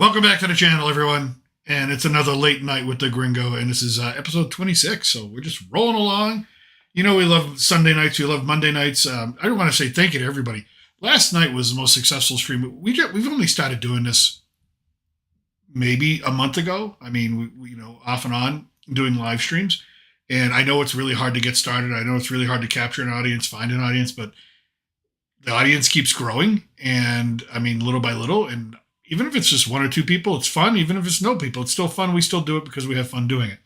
Welcome back to the channel, everyone. And it's another late night with the Gringo, and this is episode 26. So we're just rolling along. You know, we love Sunday nights. We love Monday nights. I don't want to say thank you to everybody. Last night was the most successful stream. We've only started doing this maybe a month ago. I mean, we off and on doing live streams. And I know it's really hard to get started. I know it's really hard to capture an audience, find an audience, but the audience keeps growing. And I mean, little by little. And even if it's just one or two people, it's fun. Even if it's no people, it's still fun. We still do it because we have fun doing it.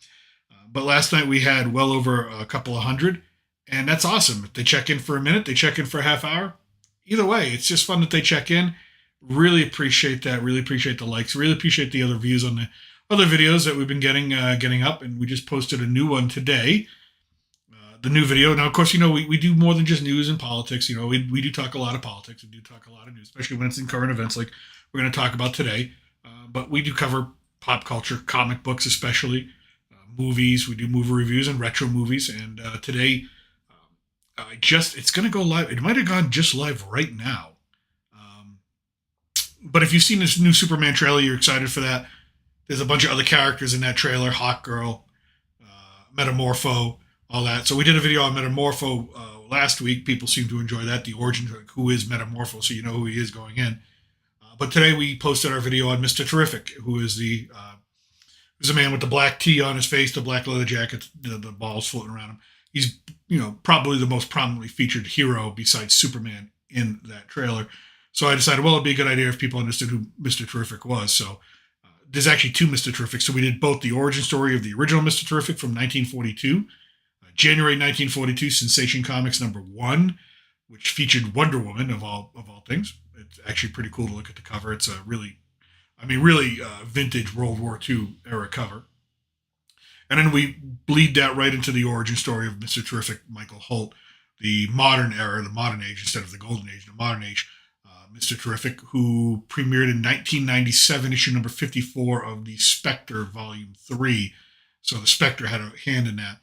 But last night we had well over a couple of hundred, and that's awesome. If they check in for a minute, they check in for a half hour. Either way, it's just fun that they check in. Really appreciate that. Really appreciate the likes. Really appreciate the other views on the other videos that we've been getting up. And we just posted a new one today. The new video. Now, of course, we do more than just news and politics. We do talk a lot of politics. We do talk a lot of news, especially when it's in current events like we're going to talk about today. But we do cover pop culture, comic books especially, movies. We do movie reviews and retro movies. And today, it's going to go live. It might have gone just live right now. But if you've seen this new Superman trailer, you're excited for that. There's a bunch of other characters in that trailer. Hawkgirl, Metamorpho, all that. So we did a video on Metamorpho last week. People seem to enjoy that. The origin of who is Metamorpho, so you know who he is going in. But today we posted our video on Mr. Terrific, who is the man with the black tee on his face, the black leather jacket, the balls floating around him. He's probably the most prominently featured hero besides Superman in that trailer. So I decided, well, it'd be a good idea if people understood who Mr. Terrific was. So there's actually two Mr. Terrifics. So we did both the origin story of the original Mr. Terrific from 1942, January 1942, Sensation Comics #1, which featured Wonder Woman of all things. It's actually pretty cool to look at the cover. It's a really vintage World War II era cover. And then we bleed that right into the origin story of Mr. Terrific, Michael Holt, the modern era, the modern age instead of the golden age, the modern age. Mr. Terrific, who premiered in 1997, issue number 54 of the Spectre, Volume 3. So the Spectre had a hand in that.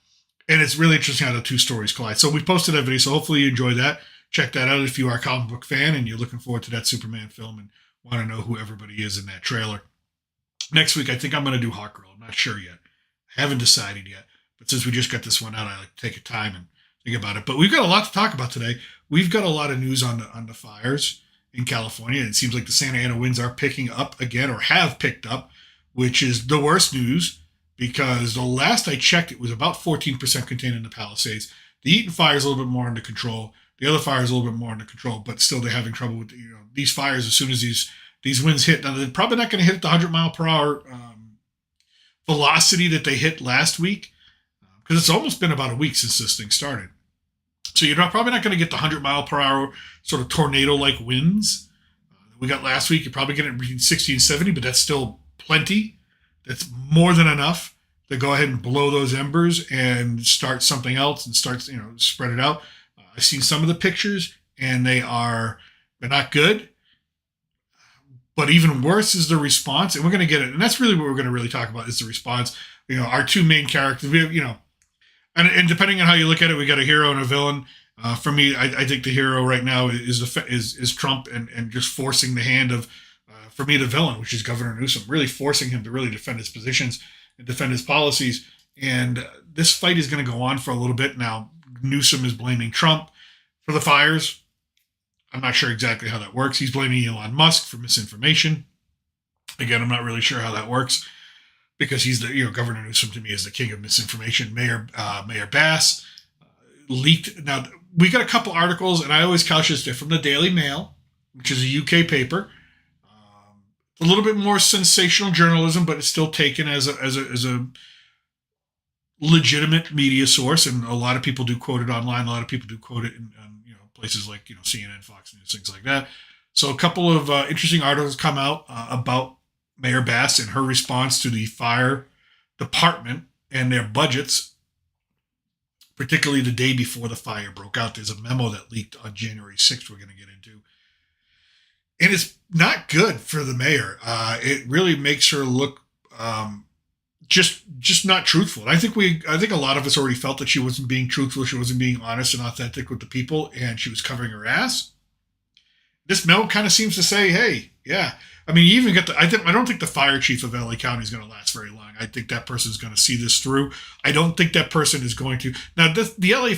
And it's really interesting how the two stories collide. So we posted that video, so hopefully you enjoyed that. Check that out if you are a comic book fan and you're looking forward to that Superman film and want to know who everybody is in that trailer. Next week, I think I'm going to do Hawkgirl. I'm not sure yet. I haven't decided yet. But since we just got this one out, I like to take a time and think about it. But we've got a lot to talk about today. We've got a lot of news on the fires in California. It seems like the Santa Ana winds are picking up again, or have picked up, which is the worst news because the last I checked, it was about 14% contained in the Palisades. The Eaton fire is a little bit more under control. The other fire is a little bit more under control, but still they're having trouble with these fires as soon as these winds hit. Now, they're probably not going to hit the 100-mile-per-hour velocity that they hit last week because it's almost been about a week since this thing started. So you're probably not going to get the 100-mile-per-hour sort of tornado-like winds we got last week. You're probably getting between 60 and 70, but that's still plenty. That's more than enough to go ahead and blow those embers and start something else and start, spread it out. I've seen some of the pictures, and they're not good. But even worse is the response, and we're going to get it. And that's really what we're going to really talk about is the response. Our two main characters, we have, and depending on how you look at it, we got a hero and a villain. For me, I think the hero right now is Trump and just forcing the hand of, for me, the villain, which is Governor Newsom, really forcing him to really defend his positions and defend his policies. And this fight is going to go on for a little bit now. Newsom is blaming Trump for the fires. I'm not sure exactly how that works. He's blaming Elon Musk for misinformation. Again, I'm not really sure how that works because he's Governor Newsom to me is the king of misinformation. Mayor Bass leaked. Now, we got a couple articles, and I always couch this. They're from the Daily Mail, which is a UK paper. A little bit more sensational journalism, but it's still taken as a legitimate media source, and a lot of people do quote it online. A lot of people do quote it in places like CNN, Fox News, things like that. So a couple of interesting articles come out about Mayor Bass and her response to the fire department and their budgets, particularly the day before the fire broke out. There's a memo that leaked on January 6th we're going to get into. And it's not good for the mayor. It really makes her look just not truthful. And I think a lot of us already felt that she wasn't being truthful. She wasn't being honest and authentic with the people, and she was covering her ass. This memo kind of seems to say, hey, yeah, I mean, you even get I don't think the fire chief of LA County is going to last very long. I think that person is going to see this through. I don't think that person is going to. Now, the LA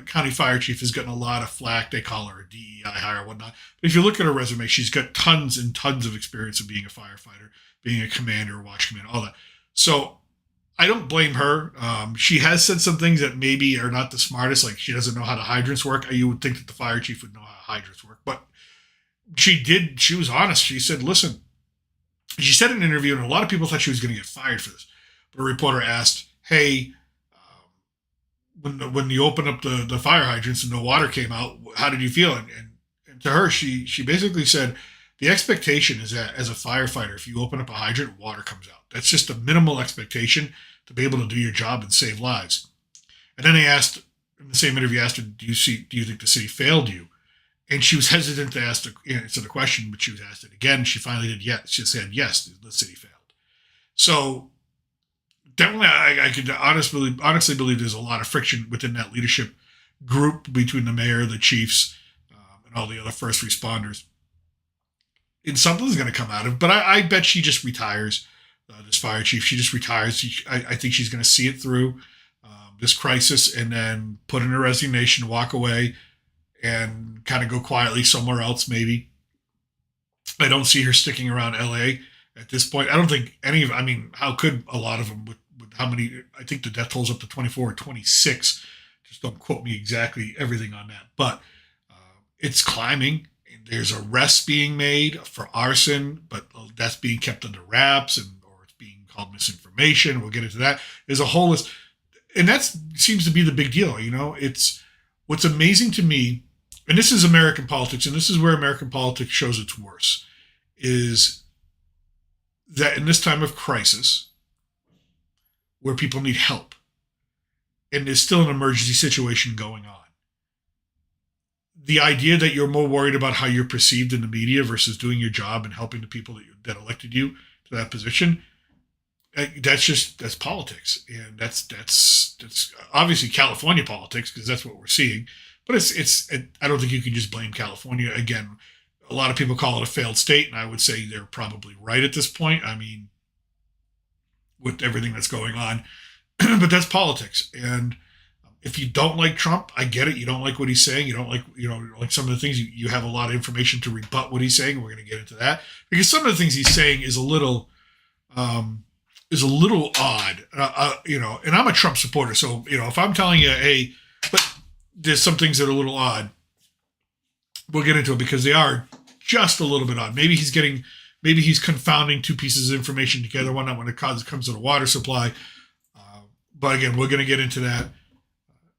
County fire chief has gotten a lot of flack. They call her a DEI hire or whatnot. But if you look at her resume, she's got tons and tons of experience of being a firefighter, being a commander, watch commander, all that. So I don't blame her. She has said some things that maybe are not the smartest, like she doesn't know how the hydrants work. You would think that the fire chief would know how hydrants work, but she was honest. She said, listen, she said in an interview, and a lot of people thought she was going to get fired for this, but a reporter asked, hey, when you opened up the fire hydrants and no water came out, how did you feel? And to her, she basically said, the expectation is that as a firefighter, if you open up a hydrant, water comes out. That's just a minimal expectation to be able to do your job and save lives. And then they asked, in the same interview, asked her, do you think the city failed you? And she was hesitant to answer the question, but she was asked it again. She finally did yes. She said, yes, the city failed. So definitely, I could honestly believe there's a lot of friction within that leadership group between the mayor, the chiefs, and all the other first responders. And something's going to come out of it. But I bet she just retires, this fire chief. She just retires. I think she's going to see it through this crisis and then put in her resignation, walk away, and kind of go quietly somewhere else, maybe. I don't see her sticking around LA at this point. I don't think how could a lot of them with how many, I think the death toll's up to 24 or 26. Just don't quote me exactly everything on that. But it's climbing. There's arrests being made for arson, but that's being kept under wraps or it's being called misinformation. We'll get into that. There's a whole list. And that seems to be the big deal. It's what's amazing to me. And this is American politics, and this is where American politics shows its worst, is that in this time of crisis, where people need help, and there's still an emergency situation going on, the idea that you're more worried about how you're perceived in the media versus doing your job and helping the people that elected you to that position, that's politics, and that's obviously California politics because that's what we're seeing. But I don't think you can just blame California. Again, a lot of people call it a failed state, and I would say they're probably right at this point. I mean, with everything that's going on, but that's politics. And if you don't like Trump, I get it. You don't like what he's saying. You don't like, like some of the things. You have a lot of information to rebut what he's saying. We're going to get into that because some of the things he's saying is a little odd. And I'm a Trump supporter, so if I'm telling you, hey, but there's some things that are a little odd. We'll get into it because they are just a little bit odd. Maybe he's confounding two pieces of information together. One when it comes to the water supply. But again, we're going to get into that.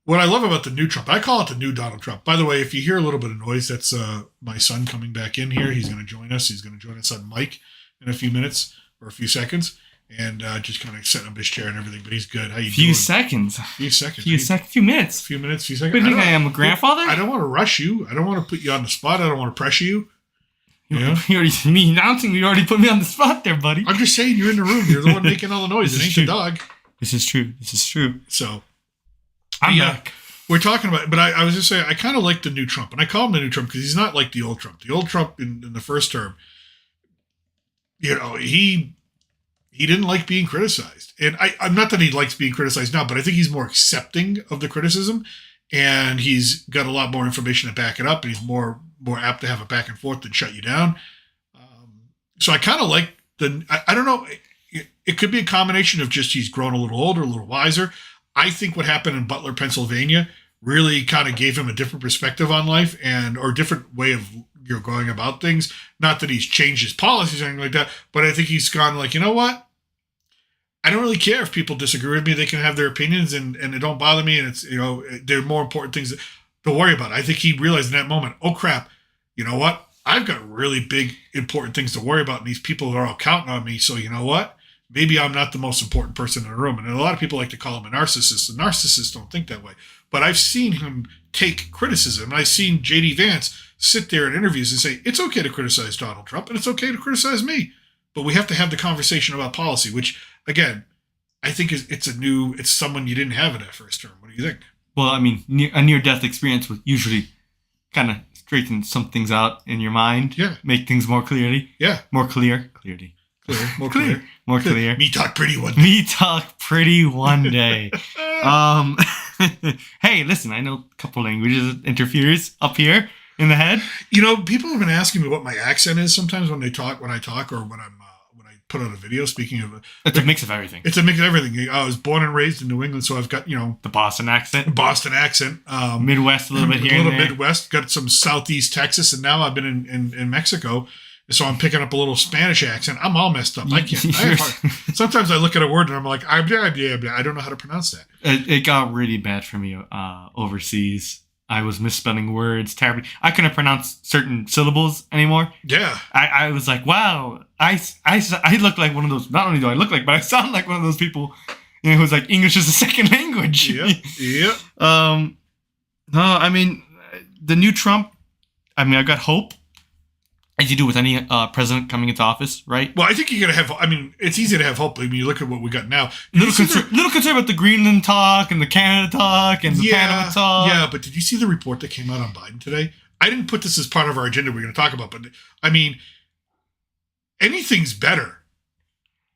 What I love about the new Trump, I call it the new Donald Trump. By the way, if you hear a little bit of noise, that's my son coming back in here. He's going to join us. He's going to join us on mic in a few minutes or a few seconds. And just kind of setting up his chair and everything, but he's good. How you doing? Few seconds. Few seconds. Few minutes. Few seconds. What do you think I am, a grandfather? I don't want to rush you. I don't want to put you on the spot. I don't want to pressure you. Me announcing you already put me on the spot there, buddy. I'm just saying you're in the room. You're the one making all the noise. It ain't the dog. This is true. So I'm back. We're talking about, but I was just saying, I kind of like the new Trump, and I call him the new Trump because he's not like the old Trump. The old Trump in the first term, he didn't like being criticized. And I'm not that he likes being criticized now, but I think he's more accepting of the criticism, and he's got a lot more information to back it up, and he's more apt to have a back and forth than shut you down. So I kind of like I don't know, it could be a combination of just he's grown a little older, a little wiser. I think what happened in Butler, Pennsylvania really kind of gave him a different perspective on life or a different way of going about things. Not that he's changed his policies or anything like that, but I think he's gone like, you know what? I don't really care if people disagree with me. They can have their opinions and it don't bother me. And it's, there are more important things to worry about. I think he realized in that moment, oh crap, you know what? I've got really big, important things to worry about. And these people are all counting on me. So you know what? Maybe I'm not the most important person in the room. And a lot of people like to call him a narcissist. The narcissists don't think that way. But I've seen him take criticism. And I've seen J.D. Vance sit there in interviews and say, it's okay to criticize Donald Trump and it's okay to criticize me. But we have to have the conversation about policy, which, again, I think it's someone you didn't have in that first term. What do you think? Well, I mean, a near-death experience would usually kind of straighten some things out in your mind. Yeah. Make things more clearly. Yeah. More clearly. More clear. More clear. Me talk pretty one. Me talk pretty one day. Hey, listen, I know a couple languages interferes up here in the head. You know, people have been asking me what my accent is sometimes when I talk, or when I put out a video. Speaking of, It's a mix of everything. it's a mix of everything. I was born and raised in New England, so I've got The Boston accent. Boston accent, Midwest a little bit here a little and there. Midwest, got some Southeast Texas, and now I've been in Mexico. So I'm picking up a little Spanish accent. I'm all messed up. I can't. Sometimes I look at a word and I'm like, I don't know how to pronounce that. It got really bad for me overseas. I was misspelling words terribly. I couldn't pronounce certain syllables anymore. Yeah. I was like, wow, I look like one of those. Not only do I look like, but I sound like one of those people, who's like English is a second language. Yeah. No, I mean, the new Trump. I mean, I've got hope. As you do with any president coming into office, right? Well, I think you're gonna have. I mean, it's easy to have hope. I mean, you look at what we got now. Little concerned about the Greenland talk and the Canada talk and the Panama talk. Yeah, but did you see the report that came out on Biden today? I didn't put this as part of our agenda we're going to talk about, but I mean, anything's better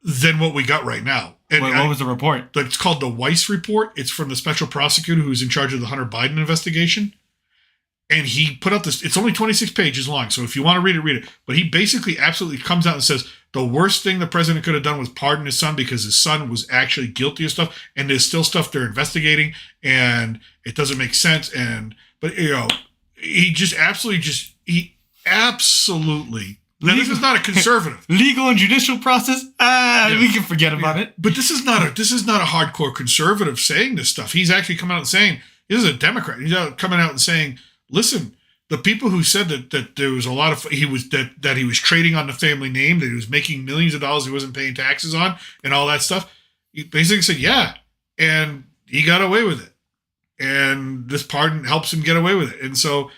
than what we got right now. And what was the report? It's called the Weiss report. It's from the special prosecutor who's in charge of the Hunter Biden investigation. And he put out this, it's only 26 pages long, so if you want to read it. But he basically absolutely comes out and says the worst thing the president could have done was pardon his son because his son was actually guilty of stuff, and there's still stuff they're investigating, and it doesn't make sense. But he absolutely. Now, this is not a conservative. Legal and judicial process? We can forget about it. But this is not a hardcore conservative saying this stuff. He's actually coming out and saying, this is a Democrat. He's coming out and saying, listen, the people who said that there was a lot of that he was trading on the family name, that he was making millions of dollars he wasn't paying taxes on, and all that stuff, he basically said, yeah, and he got away with it, and this pardon helps him get away with it, and so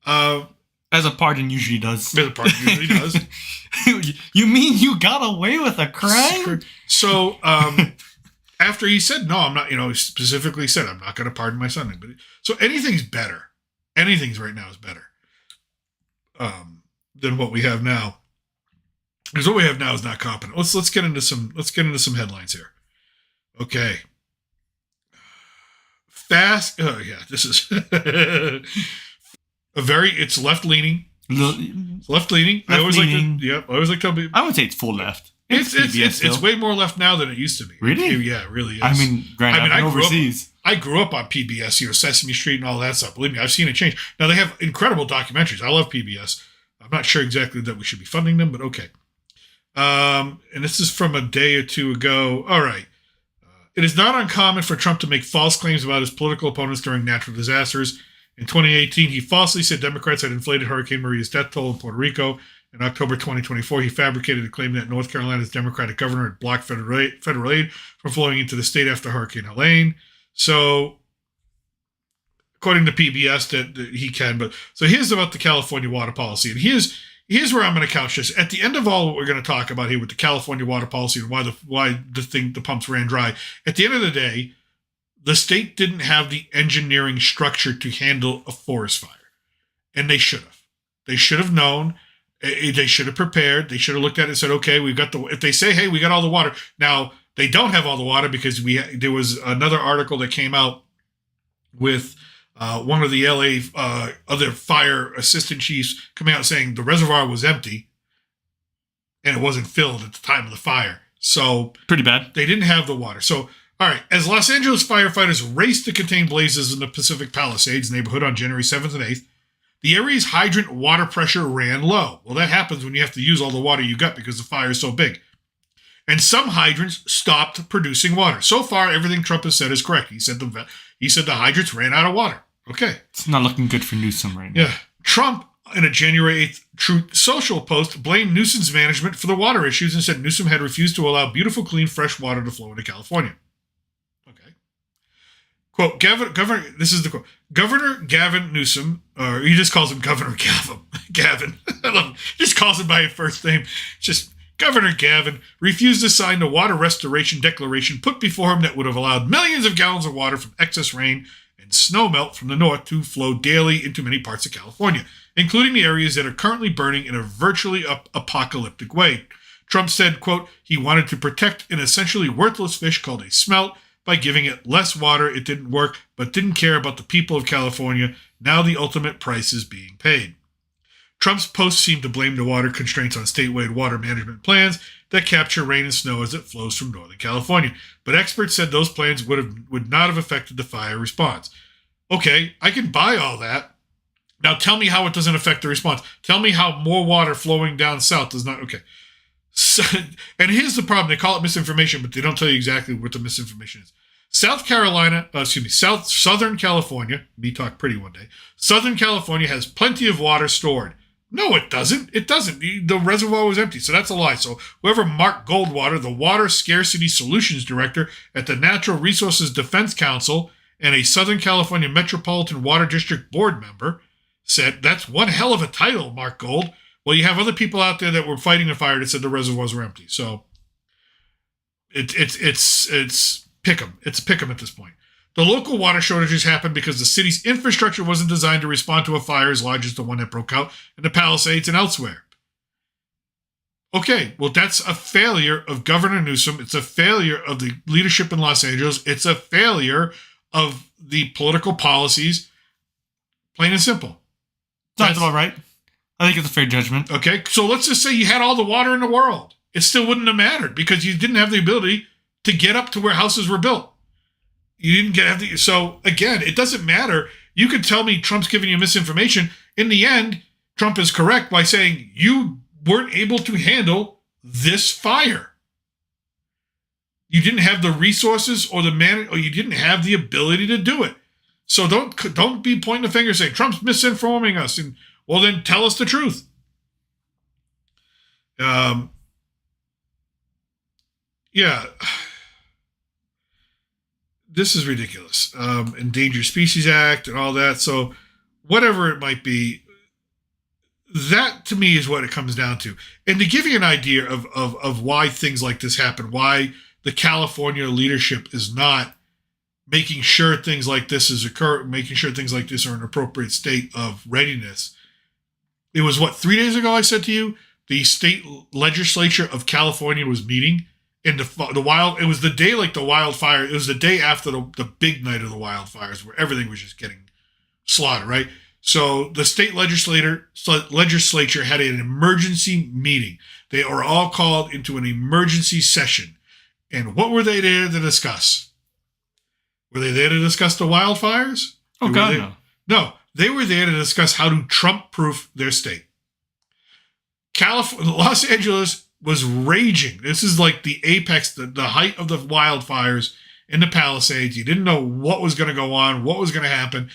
as a pardon usually does. You mean you got away with a crime? So after he said no, I'm not. He specifically said I'm not going to pardon my son. But so anything's better. Anything's right now is better than what we have now. Because what we have now is not competent. Let's get into some headlines here. Okay. Fast. Oh yeah, this is it's left leaning. Left leaning. I always like to tell people. I would say it's full left. It's way more left now than it used to be. Really? Yeah, it really is. I mean, granted, I've been overseas. I grew up on PBS, Sesame Street and all that stuff. Believe me, I've seen it change. Now, they have incredible documentaries. I love PBS. I'm not sure exactly that we should be funding them, but okay. And this is from a day or two ago. All right. It is not uncommon for Trump to make false claims about his political opponents during natural disasters. In 2018, he falsely said Democrats had inflated Hurricane Maria's death toll in Puerto Rico. In October 2024, he fabricated a claim that North Carolina's Democratic governor had blocked federal aid from flowing into the state after Hurricane Helene. So, according to PBS, that he can. But so here's about the California water policy, and here's where I'm going to couch this. At the end of all what we're going to talk about here with the California water policy and why the pumps ran dry. At the end of the day, the state didn't have the engineering structure to handle a forest fire, and they should have. They should have known. They should have prepared. They should have looked at it and said, okay, we've got if they say, hey, we got all the water. Now, they don't have all the water because there was another article that came out with one of the LA other fire assistant chiefs coming out saying the reservoir was empty and it wasn't filled at the time of the fire. So pretty bad. They didn't have the water. So, all right, as Los Angeles firefighters raced to contain blazes in the Pacific Palisades neighborhood on January 7th and 8th, the area's hydrant water pressure ran low. Well, that happens when you have to use all the water you got because the fire is so big. And some hydrants stopped producing water. So far, everything Trump has said is correct. He said the hydrants ran out of water. Okay. It's not looking good for Newsom right now. Yeah. Trump, in a January 8th Truth Social post, blamed Newsom's management for the water issues and said Newsom had refused to allow beautiful, clean, fresh water to flow into California. Okay. Quote, this is the quote. Governor Gavin Newsom, or he just calls him Governor Gavin. I love him. He just calls him by his first name. Just Governor Gavin refused to sign the water restoration declaration put before him that would have allowed millions of gallons of water from excess rain and and snowmelt from the north to flow daily into many parts of California, including the areas that are currently burning in a virtually apocalyptic way. Trump said, quote, he wanted to protect an essentially worthless fish called a smelt by giving it less water. It didn't work, but didn't care about the people of California. Now the ultimate price is being paid. Trump's posts seem to blame the water constraints on statewide water management plans that capture rain and snow as it flows from Northern California. But experts said those plans would not have affected the fire response. Okay, I can buy all that. Now tell me how it doesn't affect the response. Tell me how more water flowing down south does not. Okay. So, and here's the problem. They call it misinformation, but they don't tell you exactly what the misinformation is. Southern California, me talk pretty one day, Southern California has plenty of water stored. No, it doesn't. It doesn't. The reservoir was empty, so that's a lie. So whoever Mark Goldwater, the Water Scarcity Solutions Director at the Natural Resources Defense Council and a Southern California Metropolitan Water District board member, said, that's one hell of a title, Mark Gold. Well, you have other people out there that were fighting the fire that said the reservoirs were empty. So it's pick 'em. It's pick 'em at this point. The local water shortages happened because the city's infrastructure wasn't designed to respond to a fire as large as the one that broke out in the Palisades and elsewhere. Okay, well, that's a failure of Governor Newsom. It's a failure of the leadership in Los Angeles. It's a failure of the political policies, plain and simple. Sounds about right. I think it's a fair judgment. Okay, so let's just say you had all the water in the world. It still wouldn't have mattered because you didn't have the ability to get up to where houses were built. You didn't have the. So again, it doesn't matter. You could tell me Trump's giving you misinformation. In the end, Trump is correct by saying you weren't able to handle this fire. You didn't have the resources or or you didn't have the ability to do it. So don't be pointing the finger saying Trump's misinforming us. And well, then tell us the truth. Yeah. This is ridiculous. Endangered Species Act and all that. So whatever it might be, that to me is what it comes down to. And to give you an idea of why things like this happen, why the California leadership is not making sure things like this making sure things like this are in an appropriate state of readiness. It was 3 days ago I said to you, the state legislature of California was meeting. In it was the day like the wildfire. It was the day after the big night of the wildfires where everything was just getting slaughtered, right? So the state legislature had an emergency meeting. They were all called into an emergency session. And what were they there to discuss? Were they there to discuss the wildfires? Oh, God, no. No, they were there to discuss how to Trump-proof their state. Los Angeles was raging. This is like the apex, the height of the wildfires in the Palisades. You didn't know what was going to go on, what was going to happen.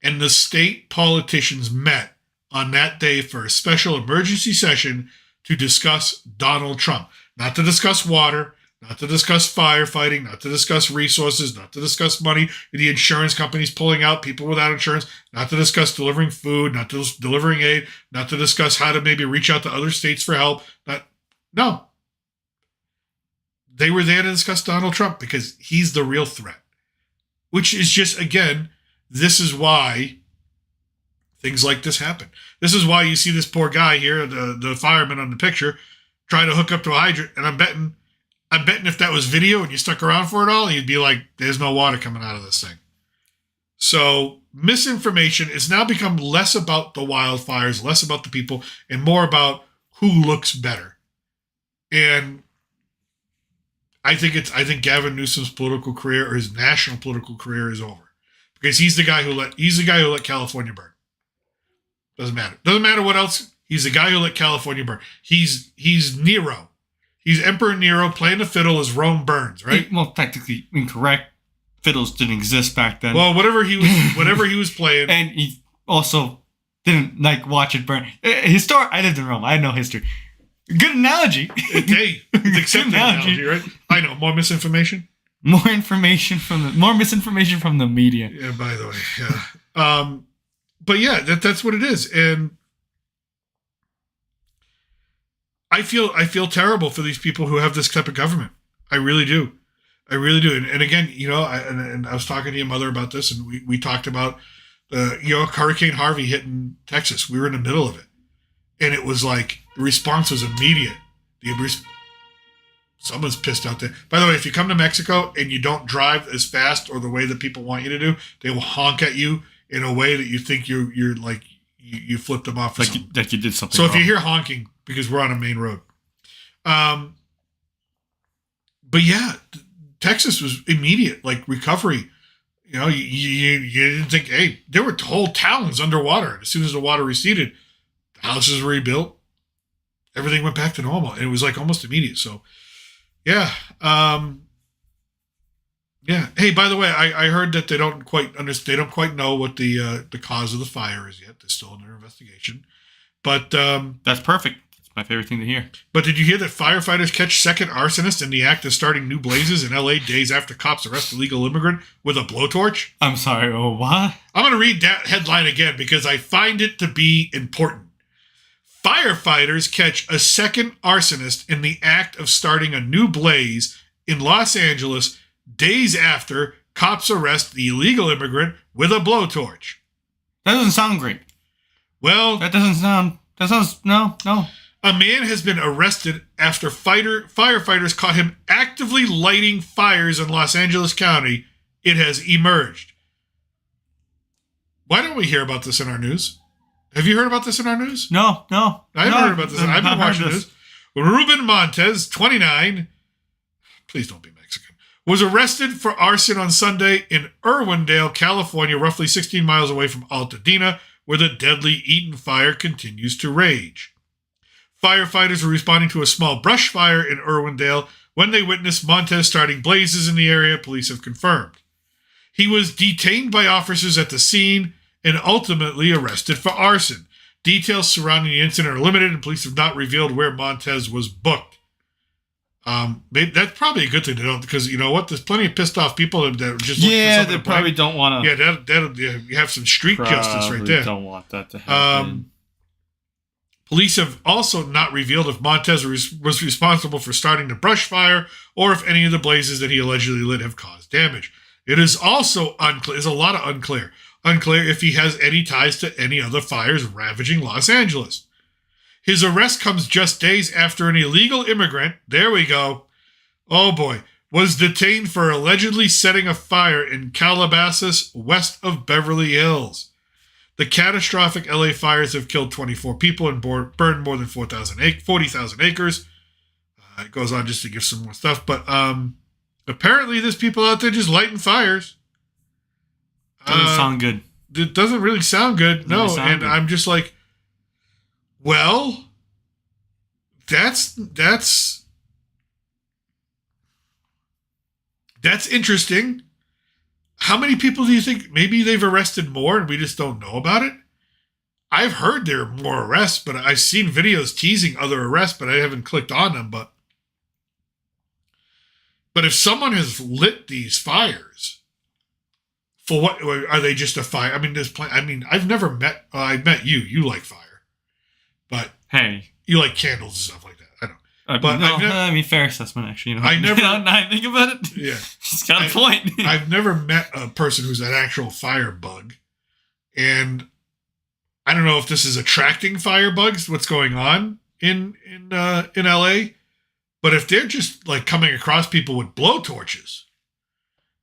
And the state politicians met on that day for a special emergency session to discuss Donald Trump. Not to discuss water, not to discuss firefighting, not to discuss resources, not to discuss money, the insurance companies pulling out people without insurance, not to discuss delivering food, not to delivering aid, not to discuss how to maybe reach out to other states for help. No. They were there to discuss Donald Trump because he's the real threat. Which is just, again, this is why things like this happen. This is why you see this poor guy here, the fireman on the picture, trying to hook up to a hydrant, and I'm betting if that was video and you stuck around for it all, you'd be like, there's no water coming out of this thing. So misinformation has now become less about the wildfires, less about the people, and more about who looks better. And I think Gavin Newsom's political career or his national political career is over because he's the guy who let California burn. Doesn't matter what else. He's the guy who let California burn. He's Nero. He's Emperor Nero playing the fiddle as Rome burns, right? Well, technically incorrect. Fiddles didn't exist back then. Well, whatever he was playing, and he also didn't watch it burn. I lived in Rome. I had no history. Good analogy. Hey, it's accepted analogy, right? I know. More misinformation. More misinformation from the media. Yeah. By the way, yeah. But yeah, that's what it is, and I feel terrible for these people who have this type of government. I really do. I really do. And again, and I was talking to your mother about this, and we talked about, Hurricane Harvey hitting Texas. We were in the middle of it. And it was like, the response was immediate. Someone's pissed out there. By the way, if you come to Mexico and you don't drive as fast or the way that people want you to do, they will honk at you in a way that you think you're like, you flipped them off. Like you did something So wrong. if you hear honking, because we're on a main road. But yeah, Texas was immediate, like recovery. You didn't think, hey, there were whole towns underwater. As soon as the water receded, the houses were rebuilt. Everything went back to normal. And it was like almost immediate. So, yeah. Yeah. Hey, by the way, I heard that they don't quite understand. They don't quite know what the cause of the fire is yet. They're still under investigation. But that's perfect. It's my favorite thing to hear. But did you hear that firefighters catch second arsonist in the act of starting new blazes in L.A. days after cops arrest illegal immigrant with a blowtorch? I'm sorry. Oh, what? I'm going to read that headline again because I find it to be important. Firefighters catch a second arsonist in the act of starting a new blaze in Los Angeles days after cops arrest the illegal immigrant with a blowtorch. That doesn't sound great. Well, that sounds no. A man has been arrested after firefighters caught him actively lighting fires in Los Angeles County. It has emerged. Why don't we hear about this in our news? Have you heard about this in our news? No. I haven't heard about this. I've been watching this. Ruben Montez, 29, please don't be Mexican, was arrested for arson on Sunday in Irwindale, California, roughly 16 miles away from Altadena, where the deadly Eaton fire continues to rage. Firefighters were responding to a small brush fire in Irwindale when they witnessed Montez starting blazes in the area, police have confirmed. He was detained by officers at the scene and ultimately arrested for arson. Details surrounding the incident are limited, and police have not revealed where Montez was booked. That's probably a good thing to know, because you know what? There's plenty of pissed off people that just they probably don't want to. Yeah, you have some street justice right there. Don't want that to happen. Police have also not revealed if Montez was responsible for starting the brush fire or if any of the blazes that he allegedly lit have caused damage. It is also unclear. There's a lot of unclear. Unclear if he has any ties to any other fires ravaging Los Angeles. His arrest comes just days after an illegal immigrant, there we go, oh boy, was detained for allegedly setting a fire in Calabasas, west of Beverly Hills. The catastrophic LA fires have killed 24 people and burned more than 40,000 acres. It goes on just to give some more stuff, but apparently there's people out there just lighting fires. Doesn't sound good. It doesn't really sound good, no. And good. I'm just like, well, that's interesting. How many people do you think maybe they've arrested more and we just don't know about it? I've heard there are more arrests, but I've seen videos teasing other arrests, but I haven't clicked on them. But if someone has lit these fires, for what are they? Just a fire? I mean, I've never met. I met you. You like fire, but hey, you like candles and stuff like that. I don't. But no, fair assessment. Actually, I never. Now I think about it. Yeah, she's got a point. I've never met a person who's an actual fire bug, and I don't know if this is attracting firebugs. What's going on in LA? But if they're just like coming across people with blowtorches,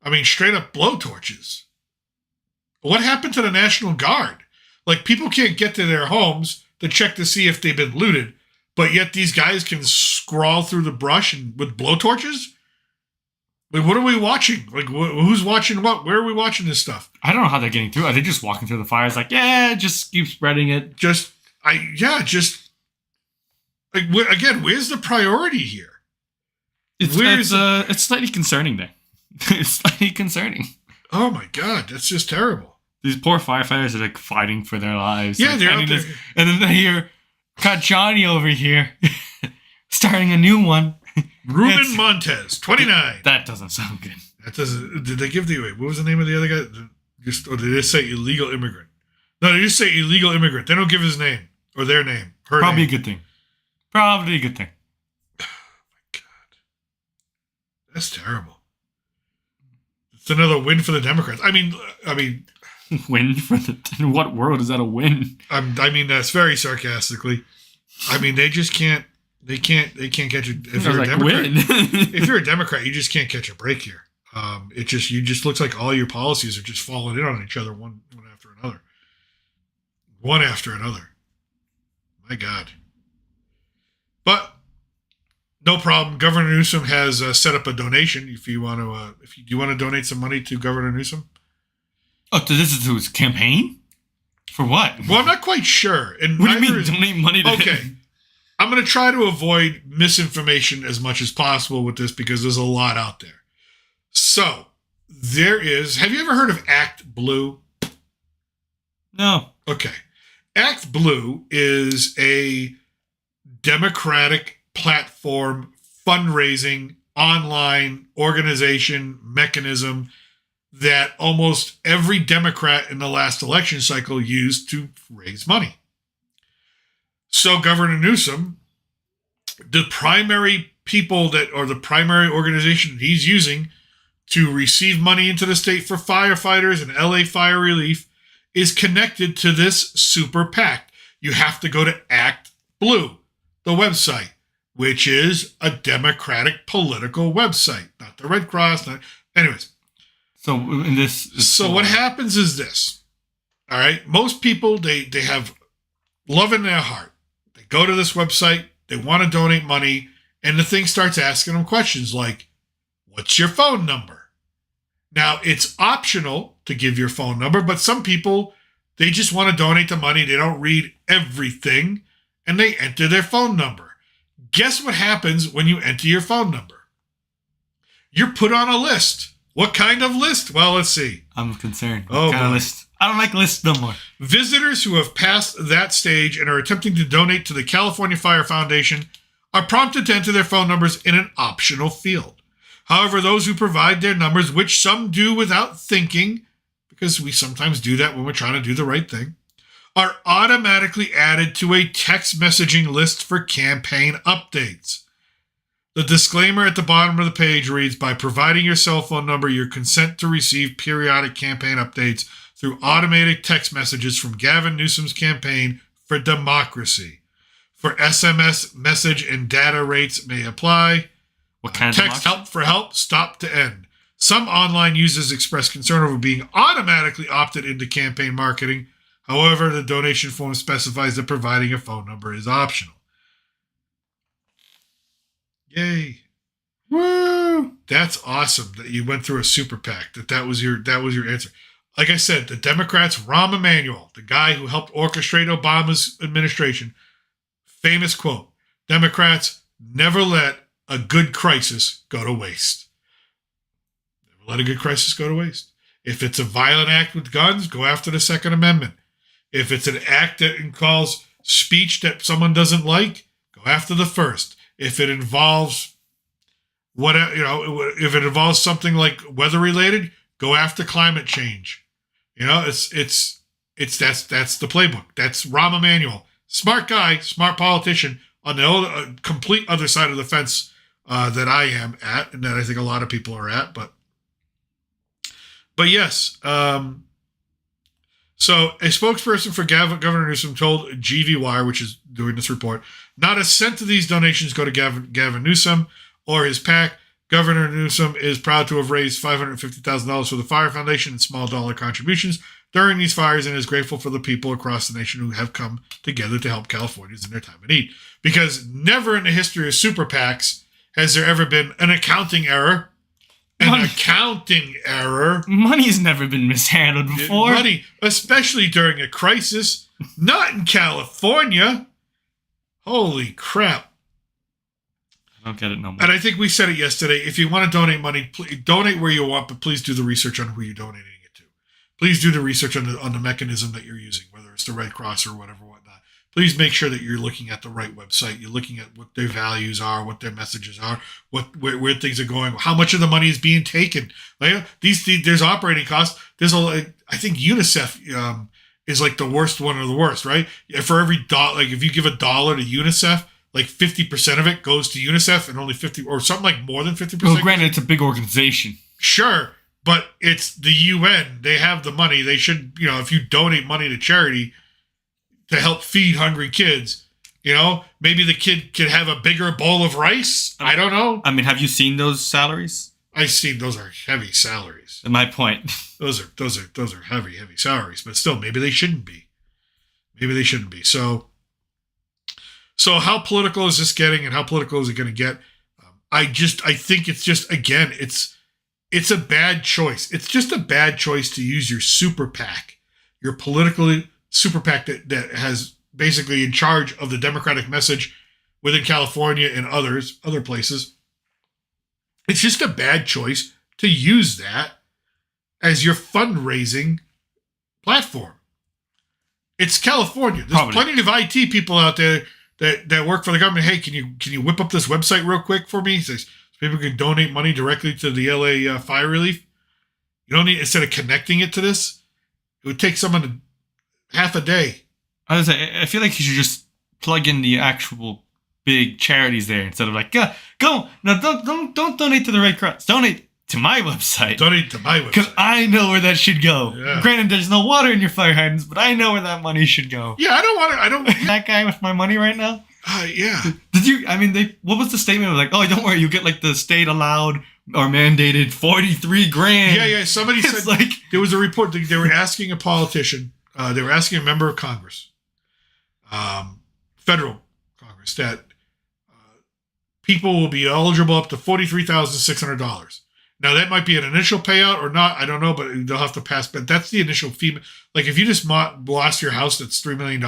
I mean, straight up blowtorches. What happened to the National Guard? Like, people can't get to their homes to check to see if they've been looted, but yet these guys can scrawl through the brush and with blowtorches? Like, what are we watching? Like, who's watching what? Where are we watching this stuff? I don't know how they're getting through. Are they just walking through the fires like, yeah, just keep spreading it? Again, where's the priority here? It's slightly concerning there. It's slightly concerning. Oh my God, that's just terrible. These poor firefighters are like fighting for their lives. Yeah, they're out there. And then they hear, got Johnny over here starting a new one. Ruben Montez, 29. That doesn't sound good. That doesn't. Did they give what was the name of the other guy? Or did they say illegal immigrant? No, they just say illegal immigrant. They don't give his name or their name. Probably a good thing. Oh my God, that's terrible. It's another win for the Democrats. I mean, Win for in what world is that a win? I mean that's very sarcastically. I mean, they just can't. They can't catch a. If you're a Democrat, win. if you're a Democrat, you just can't catch a break here. It just looks like all your policies are just falling in on each other one after another. One after another. My God. But no problem. Governor Newsom has set up a donation. If you want to, do you want to donate some money to Governor Newsom? Oh, so this is to his campaign? For what? Well, I'm not quite sure. And what do you mean donate money to Okay. him? I'm going to try to avoid misinformation as much as possible with this because there's a lot out there. So, have you ever heard of Act Blue? No. Okay. Act Blue is a Democratic platform fundraising online organization mechanism that almost every Democrat in the last election cycle used to raise money. So Governor Newsom, the primary people the primary organization he's using to receive money into the state for firefighters and LA fire relief is connected to this super PAC. You have to go to Act Blue, the website, which is a Democratic political website, not the Red Cross. Anyways. So in this. So what happens is this. All right. Most people, they have love in their heart. They go to this website. They want to donate money. And the thing starts asking them questions like, what's your phone number? Now, it's optional to give your phone number, but some people, they just want to donate the money. They don't read everything, and they enter their phone number. Guess what happens when you enter your phone number? You're put on a list. What kind of list? Well, let's see. I'm concerned. Oh, what kind of list? I don't like lists no more. Visitors who have passed that stage and are attempting to donate to the California Fire Foundation are prompted to enter their phone numbers in an optional field. However, those who provide their numbers, which some do without thinking, because we sometimes do that when we're trying to do the right thing, are automatically added to a text messaging list for campaign updates. The disclaimer at the bottom of the page reads, by providing your cell phone number, you consent to receive periodic campaign updates through automated text messages from Gavin Newsom's campaign for democracy. For SMS message and data rates may apply. What kind of text help for help, stop to end. Some online users express concern over being automatically opted into campaign marketing. However, the donation form specifies that providing a phone number is optional. Yay. Woo! That's awesome that you went through a super PAC, that was your answer. Like I said, the Democrats, Rahm Emanuel, the guy who helped orchestrate Obama's administration, famous quote, Democrats never let a good crisis go to waste. Never let a good crisis go to waste. If it's a violent act with guns, go after the Second Amendment. If it's an act that involves speech that someone doesn't like, go after the First. If it involves if it involves something like weather related, go after climate change. That's the playbook. That's Rahm Emanuel, smart guy, smart politician on the complete other side of the fence that I am at, and that I think a lot of people are at. But yes. So a spokesperson for Governor Newsom told GV Wire, which is doing this report, not a cent of these donations go to Gavin Newsom or his PAC. Governor Newsom is proud to have raised $550,000 for the Fire Foundation in small dollar contributions during these fires and is grateful for the people across the nation who have come together to help Californians in their time of need. Because never in the history of super PACs has there ever been an accounting error. Accounting error. Money's never been mishandled before. Money, especially during a crisis. Not in California. Holy crap. I don't get it no more. And I think we said it yesterday. If you want to donate money, please donate where you want, but please do the research on who you're donating it to. Please do the research on the mechanism that you're using, whether it's the Red Cross or whatever, whatnot. Please make sure that you're looking at the right website. You're looking at what their values are, what their messages are, where things are going, how much of the money is being taken. Like there's operating costs. I think UNICEF is like the worst one of the worst, right? For every dollar, like if you give $1 to UNICEF, like 50% of it goes to UNICEF, and only 50 or something like more than 50%. Well, granted, it's a big organization. Sure, but it's the UN. They have the money. They should, if you donate money to charity to help feed hungry kids, maybe the kid could have a bigger bowl of rice. I don't know. I mean, have you seen those salaries? I've seen those are heavy salaries. My point. Those are heavy salaries, but still, maybe they shouldn't be. So how political is this getting, and how political is it going to get? I think it's just, again, it's a bad choice. It's just a bad choice to use your super PAC, your political super PAC that has basically in charge of the Democratic message within California and other places. It's just a bad choice to use that as your fundraising platform. It's California. There's plenty of IT people out there that work for the government. Hey, can you whip up this website real quick for me? So people can donate money directly to the LA fire relief. You don't need, instead of connecting it to this, it would take someone half a day. I feel like you should just plug in the actual big charities there instead of like, go. No, don't donate to the Red Cross. Donate to my website. Donate to my website. Because I know where that should go. Yeah. Granted, there's no water in your fire hydrants, but I know where that money should go. Yeah, I don't. That guy with my money right now? Yeah. What was the statement? It was like, oh, don't worry, you get like the state allowed or mandated $43,000. Yeah. Somebody said, like, there was a report, they were asking a politician, they were asking a member of Congress, federal Congress, that people will be eligible up to $43,600. Now, that might be an initial payout or not. I don't know, but they'll have to pass. But that's the initial fee. Like, if you just lost your house that's $3 million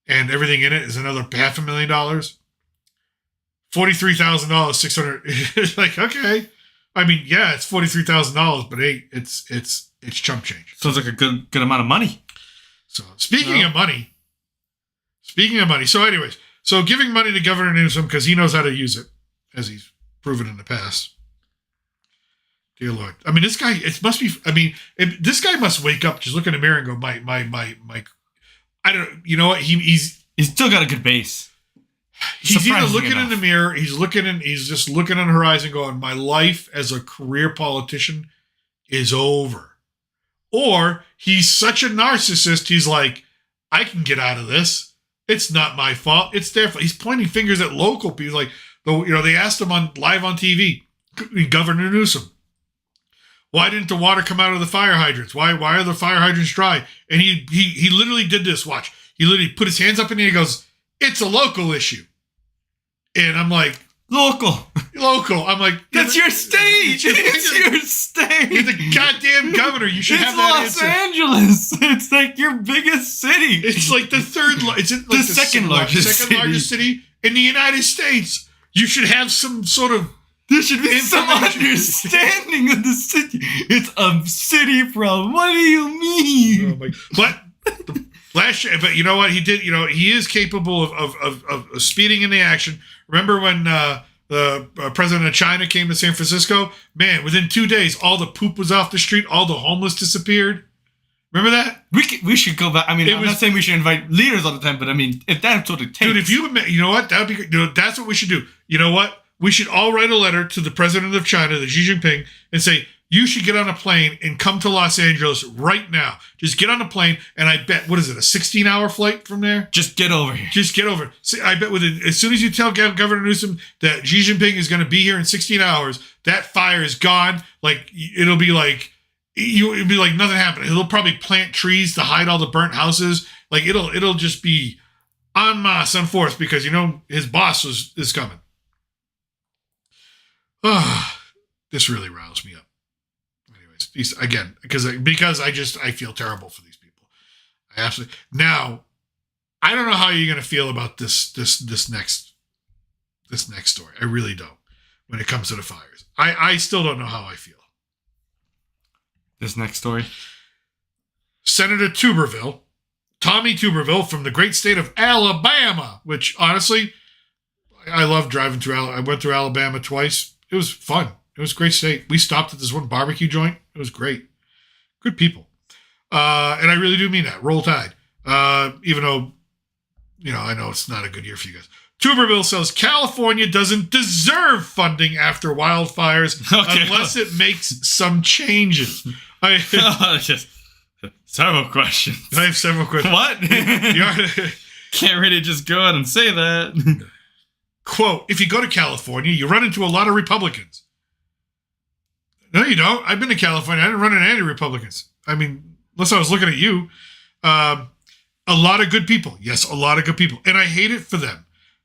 and everything in it is another $500,000, $43,000, 600. It's like, okay. I mean, yeah, it's $43,000, but hey, it's chump change. Sounds like a good amount of money. So, speaking of money. So, anyways, giving money to Governor Newsom because he knows how to use it, as he's proven in the past. Dear Lord. I mean, this guy, this guy must wake up, just look in the mirror and go, my, I don't know, you know what? He's still got a good base. He's either looking in the mirror, he's just looking on the horizon going, my life as a career politician is over. Or he's such a narcissist, he's like, I can get out of this. It's not my fault. It's their fault. He's pointing fingers at local people. Like, they asked him live on TV, Governor Newsom, why didn't the water come out of the fire hydrants? Why are the fire hydrants dry? And he literally did this. Watch. He literally put his hands up in the air and he goes, it's a local issue. And I'm like, Local. I'm like, that's your state. It's your state. You're the goddamn governor. You should have that Los answer. Angeles. It's like your biggest city. It's like the second largest city in the United States. You should have some sort of. There should be some understanding of the city. It's a city from. What do you mean? Oh my, but last year, but you know what he did? He is capable of speeding in the action. Remember when the president of China came to San Francisco? Man, within 2 days, all the poop was off the street. All the homeless disappeared. Remember that? We should go back. I mean, I'm not saying we should invite leaders all the time, but I mean, if that's what it takes. Dude, you know what? That would be. That's what we should do. You know what? We should all write a letter to the president of China, the Xi Jinping, and say, you should get on a plane and come to Los Angeles right now. Just get on a plane, and I bet, what is it, a 16-hour flight from there? Just get over here. Just get over. See, I bet as soon as you tell Governor Newsom that Xi Jinping is going to be here in 16 hours, that fire is gone. Like, it'll be like nothing happened. He'll probably plant trees to hide all the burnt houses. Like, it'll just be en masse, en force, because his boss is coming. This really riles me up. Anyways, again, because I feel terrible for these people. I absolutely. Now, I don't know how you're going to feel about this next story. I really don't. When it comes to the fires, I still don't know how I feel. This next story. Senator Tuberville, Tommy Tuberville from the great state of Alabama, which honestly, I love driving through. I went through Alabama twice. It was fun. It was a great state. We stopped at this one barbecue joint. It was great. Good people. And I really do mean that. Roll Tide. Even though I know it's not a good year for you guys. Tuberville says California doesn't deserve funding after wildfires unless it makes some changes. Just several questions. I have several questions. What? Can't really just go out and say that. Quote, if you go to California, you run into a lot of Republicans. No, you don't. I've been to California. I didn't run into any Republicans. I mean, unless I was looking at you. A lot of good people. Yes, a lot of good people. And I hate it for them.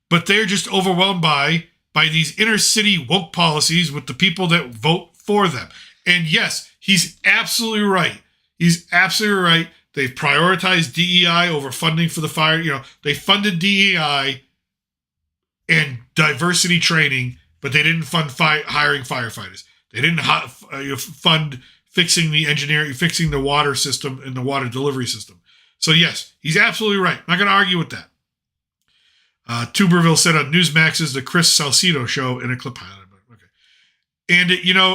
But they're just overwhelmed by these inner city woke policies with the people that vote for them. And yes, he's absolutely right. He's absolutely right. They've prioritized DEI over funding for the fire. They funded DEI and diversity training, but they didn't fund hiring firefighters. They didn't fund fixing the engineering, fixing the water system and the water delivery system. So yes, he's absolutely right. I'm not going to argue with that. Tuberville said on Newsmax's The Chris Salcedo Show in a clip highlight. Okay. And,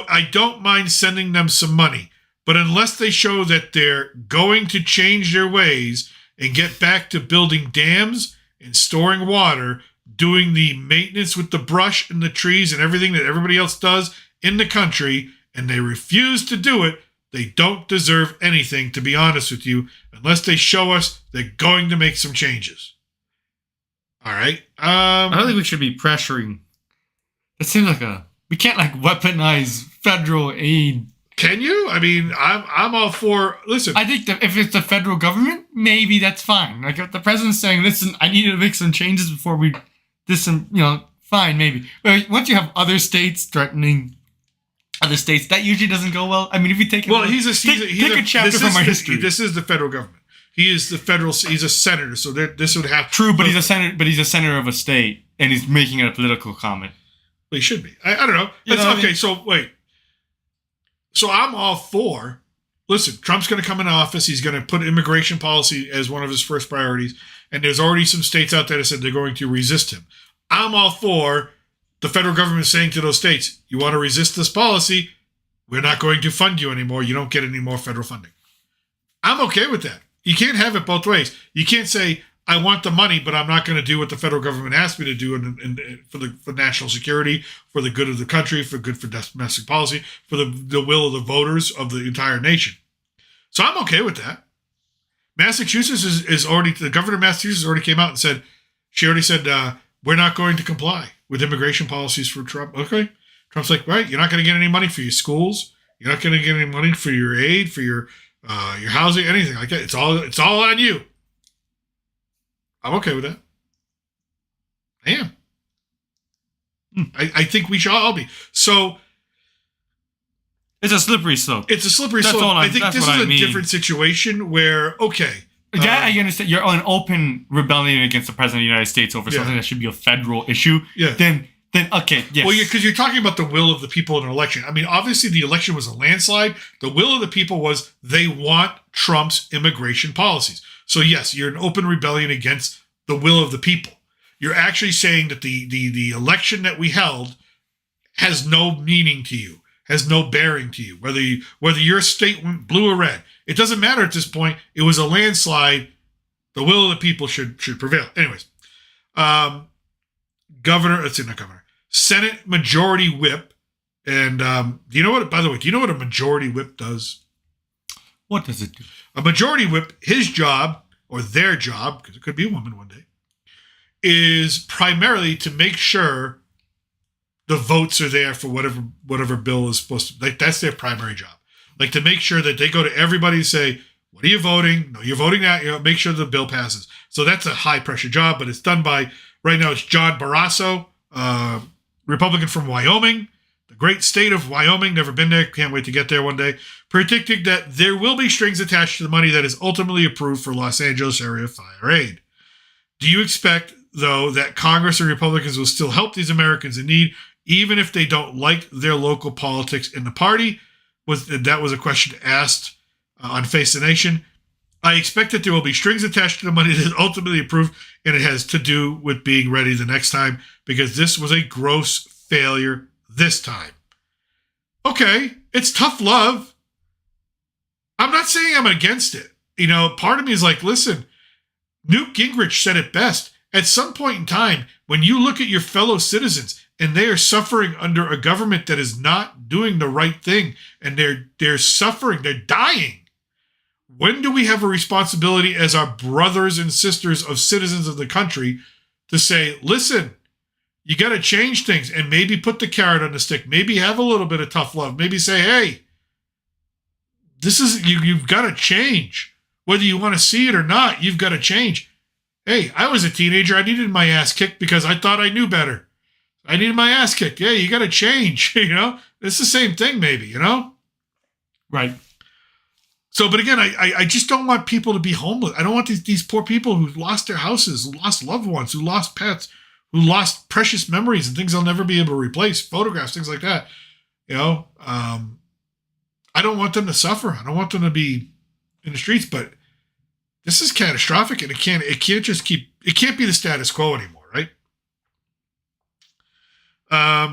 I don't mind sending them some money, but unless they show that they're going to change their ways and get back to building dams and storing water, doing the maintenance with the brush and the trees and everything that everybody else does in the country, and they refuse to do it, they don't deserve anything, to be honest with you, unless they show us they're going to make some changes. All right. I don't think we should be pressuring. It seems like we can't weaponize federal aid. Can you? I mean, I'm all for. Listen, I think that if it's the federal government, maybe that's fine. Like if the president's saying, "Listen, I need to make some changes before we fine, maybe." But once you have other states threatening other states, that usually doesn't go well. I mean, if you take he's a chapter from our history. This is the federal government. He is the federal. He's a senator, so this would have true. But he's a senator. But he's a senator of a state, and he's making a political comment. Well, he should be. I don't know. Okay. So wait. So I'm all for. Listen, Trump's going to come into office. He's going to put immigration policy as one of his first priorities, and there's already some states out there that said they're going to resist him. I'm all for the federal government saying to those states, "You want to resist this policy? We're not going to fund you anymore. You don't get any more federal funding." I'm okay with that. You can't have it both ways. You can't say, I want the money, but I'm not going to do what the federal government asked me to do for national security, for the good of the country, for domestic policy, for the will of the voters of the entire nation. So I'm okay with that. Massachusetts is already, the governor of Massachusetts already came out and said, we're not going to comply with immigration policies for Trump. Okay. Trump's like, right, you're not going to get any money for your schools. You're not going to get any money for your aid, for your housing, anything like that. It's all on you. I'm okay with that. I am. I think we should all be. So it's a slippery slope. It's a slippery slope. I think this is a different situation where, okay. Yeah, I understand. You're on open rebellion against the president of the United States over something that should be a federal issue. Yeah. Then okay, yes. Well, because you're talking about the will of the people in an election. I mean, obviously the election was a landslide. The will of the people was they want Trump's immigration policies. So yes, you're an open rebellion against the will of the people. You're actually saying that the election that we held has no meaning to you, has no bearing to you, whether your state went blue or red. It doesn't matter at this point. It was a landslide. The will of the people should prevail. Anyways, Senate Majority Whip. And do you know what, by the way, do you know what a Majority Whip does? What does it do? A Majority Whip, his job, or their job, because it could be a woman one day, is primarily to make sure the votes are there for whatever bill is supposed to, like, that's their primary job. Like, to make sure that they go to everybody and say, what are you voting? No, you're voting that. Make sure the bill passes. So that's a high pressure job, but it's done by, right now it's John Barrasso, Republican from Wyoming, the great state of Wyoming. Never been there. Can't wait to get there one day. Predicting that there will be strings attached to the money that is ultimately approved for Los Angeles area fire aid. Do you expect, though, that Congress and Republicans will still help these Americans in need, even if they don't like their local politics in the party? That was a question asked on Face the Nation. I expect that there will be strings attached to the money that is ultimately approved, and it has to do with being ready the next time, because this was a gross failure this time. Okay, it's tough love. I'm not saying I'm against it. Part of me is like, listen, Newt Gingrich said it best. At some point in time, when you look at your fellow citizens and they are suffering under a government that is not doing the right thing, and they're suffering, they're dying, when do we have a responsibility as our brothers and sisters of citizens of the country to say, listen, you got to change things, and maybe put the carrot on the stick, maybe have a little bit of tough love, maybe say, hey, this is, you've got to change. Whether you want to see it or not, you've got to change. Hey, I was a teenager. I needed my ass kicked because I thought I knew better. I needed my ass kicked. Yeah, you got to change, It's the same thing maybe, Right. So, but again, I just don't want people to be homeless. I don't want these poor people who lost their houses, who lost loved ones, who lost pets, who lost precious memories and things they'll never be able to replace, photographs, things like that. I don't want them to suffer. I don't want them to be in the streets, but this is catastrophic, and it can't be the status quo anymore, right?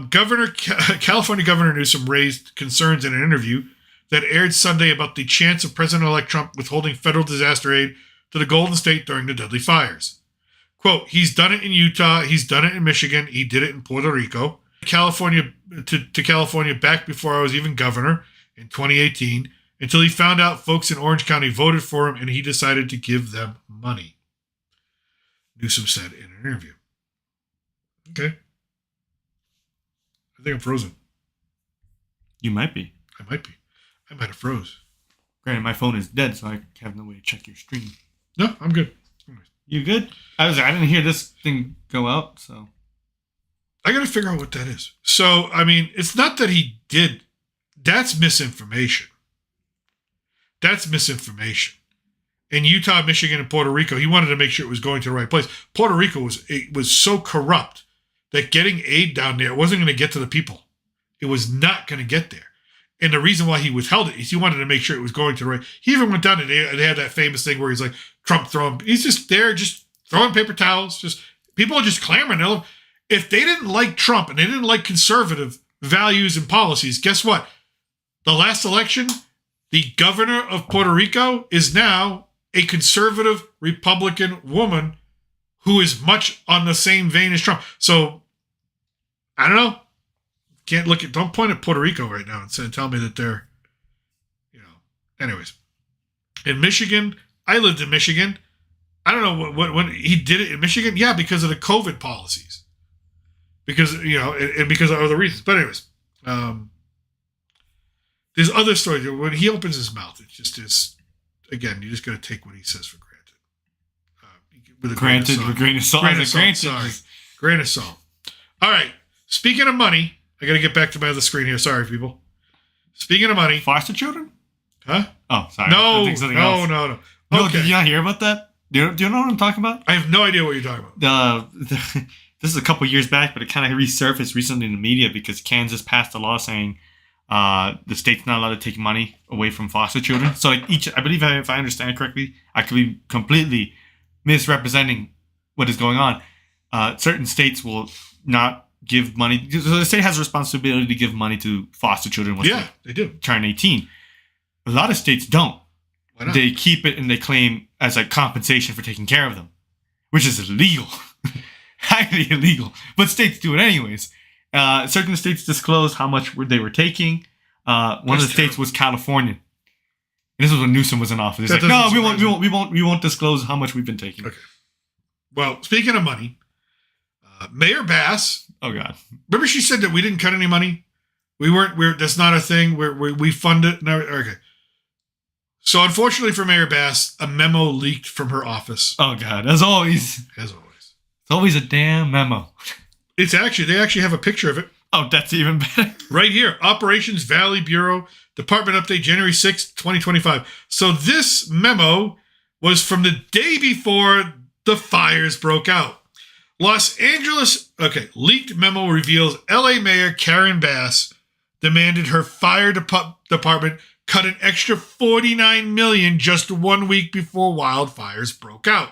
California Governor Newsom raised concerns in an interview that aired Sunday about the chance of President-elect Trump withholding federal disaster aid to the Golden State during the deadly fires. Quote, he's done it in Utah, he's done it in Michigan, he did it in Puerto Rico. California back before I was even governor in 2018, until he found out folks in Orange County voted for him and he decided to give them money, Newsom said in an interview. Okay. I think I'm frozen. You might be. I might be. I might have froze. Granted, my phone is dead, so I have no way to check your stream. No, I'm good. You good? I didn't hear this thing go out, so. I got to figure out what that is. So, I mean, it's not that he did. That's misinformation. That's misinformation. In Utah, Michigan, and Puerto Rico, he wanted to make sure it was going to the right place. Puerto Rico was so corrupt that getting aid down there wasn't going to get to the people. It was not going to get there. And the reason why he withheld it is he wanted to make sure it was going to the right. He even went down and they had that famous thing where he's like, Trump throwing. He's just there, just throwing paper towels. Just people are just clamoring. If they didn't like Trump and they didn't like conservative values and policies, guess what? The last election, the governor of Puerto Rico is now a conservative Republican woman who is much on the same vein as Trump. So, I don't know. Don't point at Puerto Rico right now and tell me that they're, anyways. In Michigan, I lived in Michigan. I don't know what he did it in Michigan. Yeah, because of the COVID policies. Because, and because of other reasons. But anyways, there's other stories. When he opens his mouth, it just is, again, you just got to take what he says for granted. With a grain of salt. Grain of salt. All right. Speaking of money, I got to get back to my other screen here. Sorry, people. Speaking of money. Foster children? Huh? Oh, sorry. No. No. Okay. Did you not hear about that? Do you know what I'm talking about? I have no idea what you're talking about. This is a couple years back, but it kind of resurfaced recently in the media because Kansas passed a law saying the state's not allowed to take money away from foster children. So I believe if I understand correctly, I could be completely misrepresenting what is going on. Certain states will not give money. So the state has a responsibility to give money to foster children once they do turn 18. A lot of states don't. Why not? They keep it and they claim as a compensation for taking care of them, which is illegal. Highly illegal. But states do it anyways. Certain states disclose how much they were taking. One of the states was California. And this was when Newsom was in office. It's like, no, we won't disclose how much we've been taking. Okay. Well, speaking of money, Mayor Bass. Oh God. Remember she said that we didn't cut any money? That's not a thing. We fund it. No, okay. So unfortunately for Mayor Bass, a memo leaked from her office. Oh God, as always. It's always a damn memo. They actually have a picture of it. Oh, that's even better. Right here. Operations Valley Bureau, Department Update, January 6th, 2025. So this memo was from the day before the fires broke out. Los Angeles, leaked memo reveals LA Mayor Karen Bass demanded her fire department cut an extra $49 million just 1 week before wildfires broke out.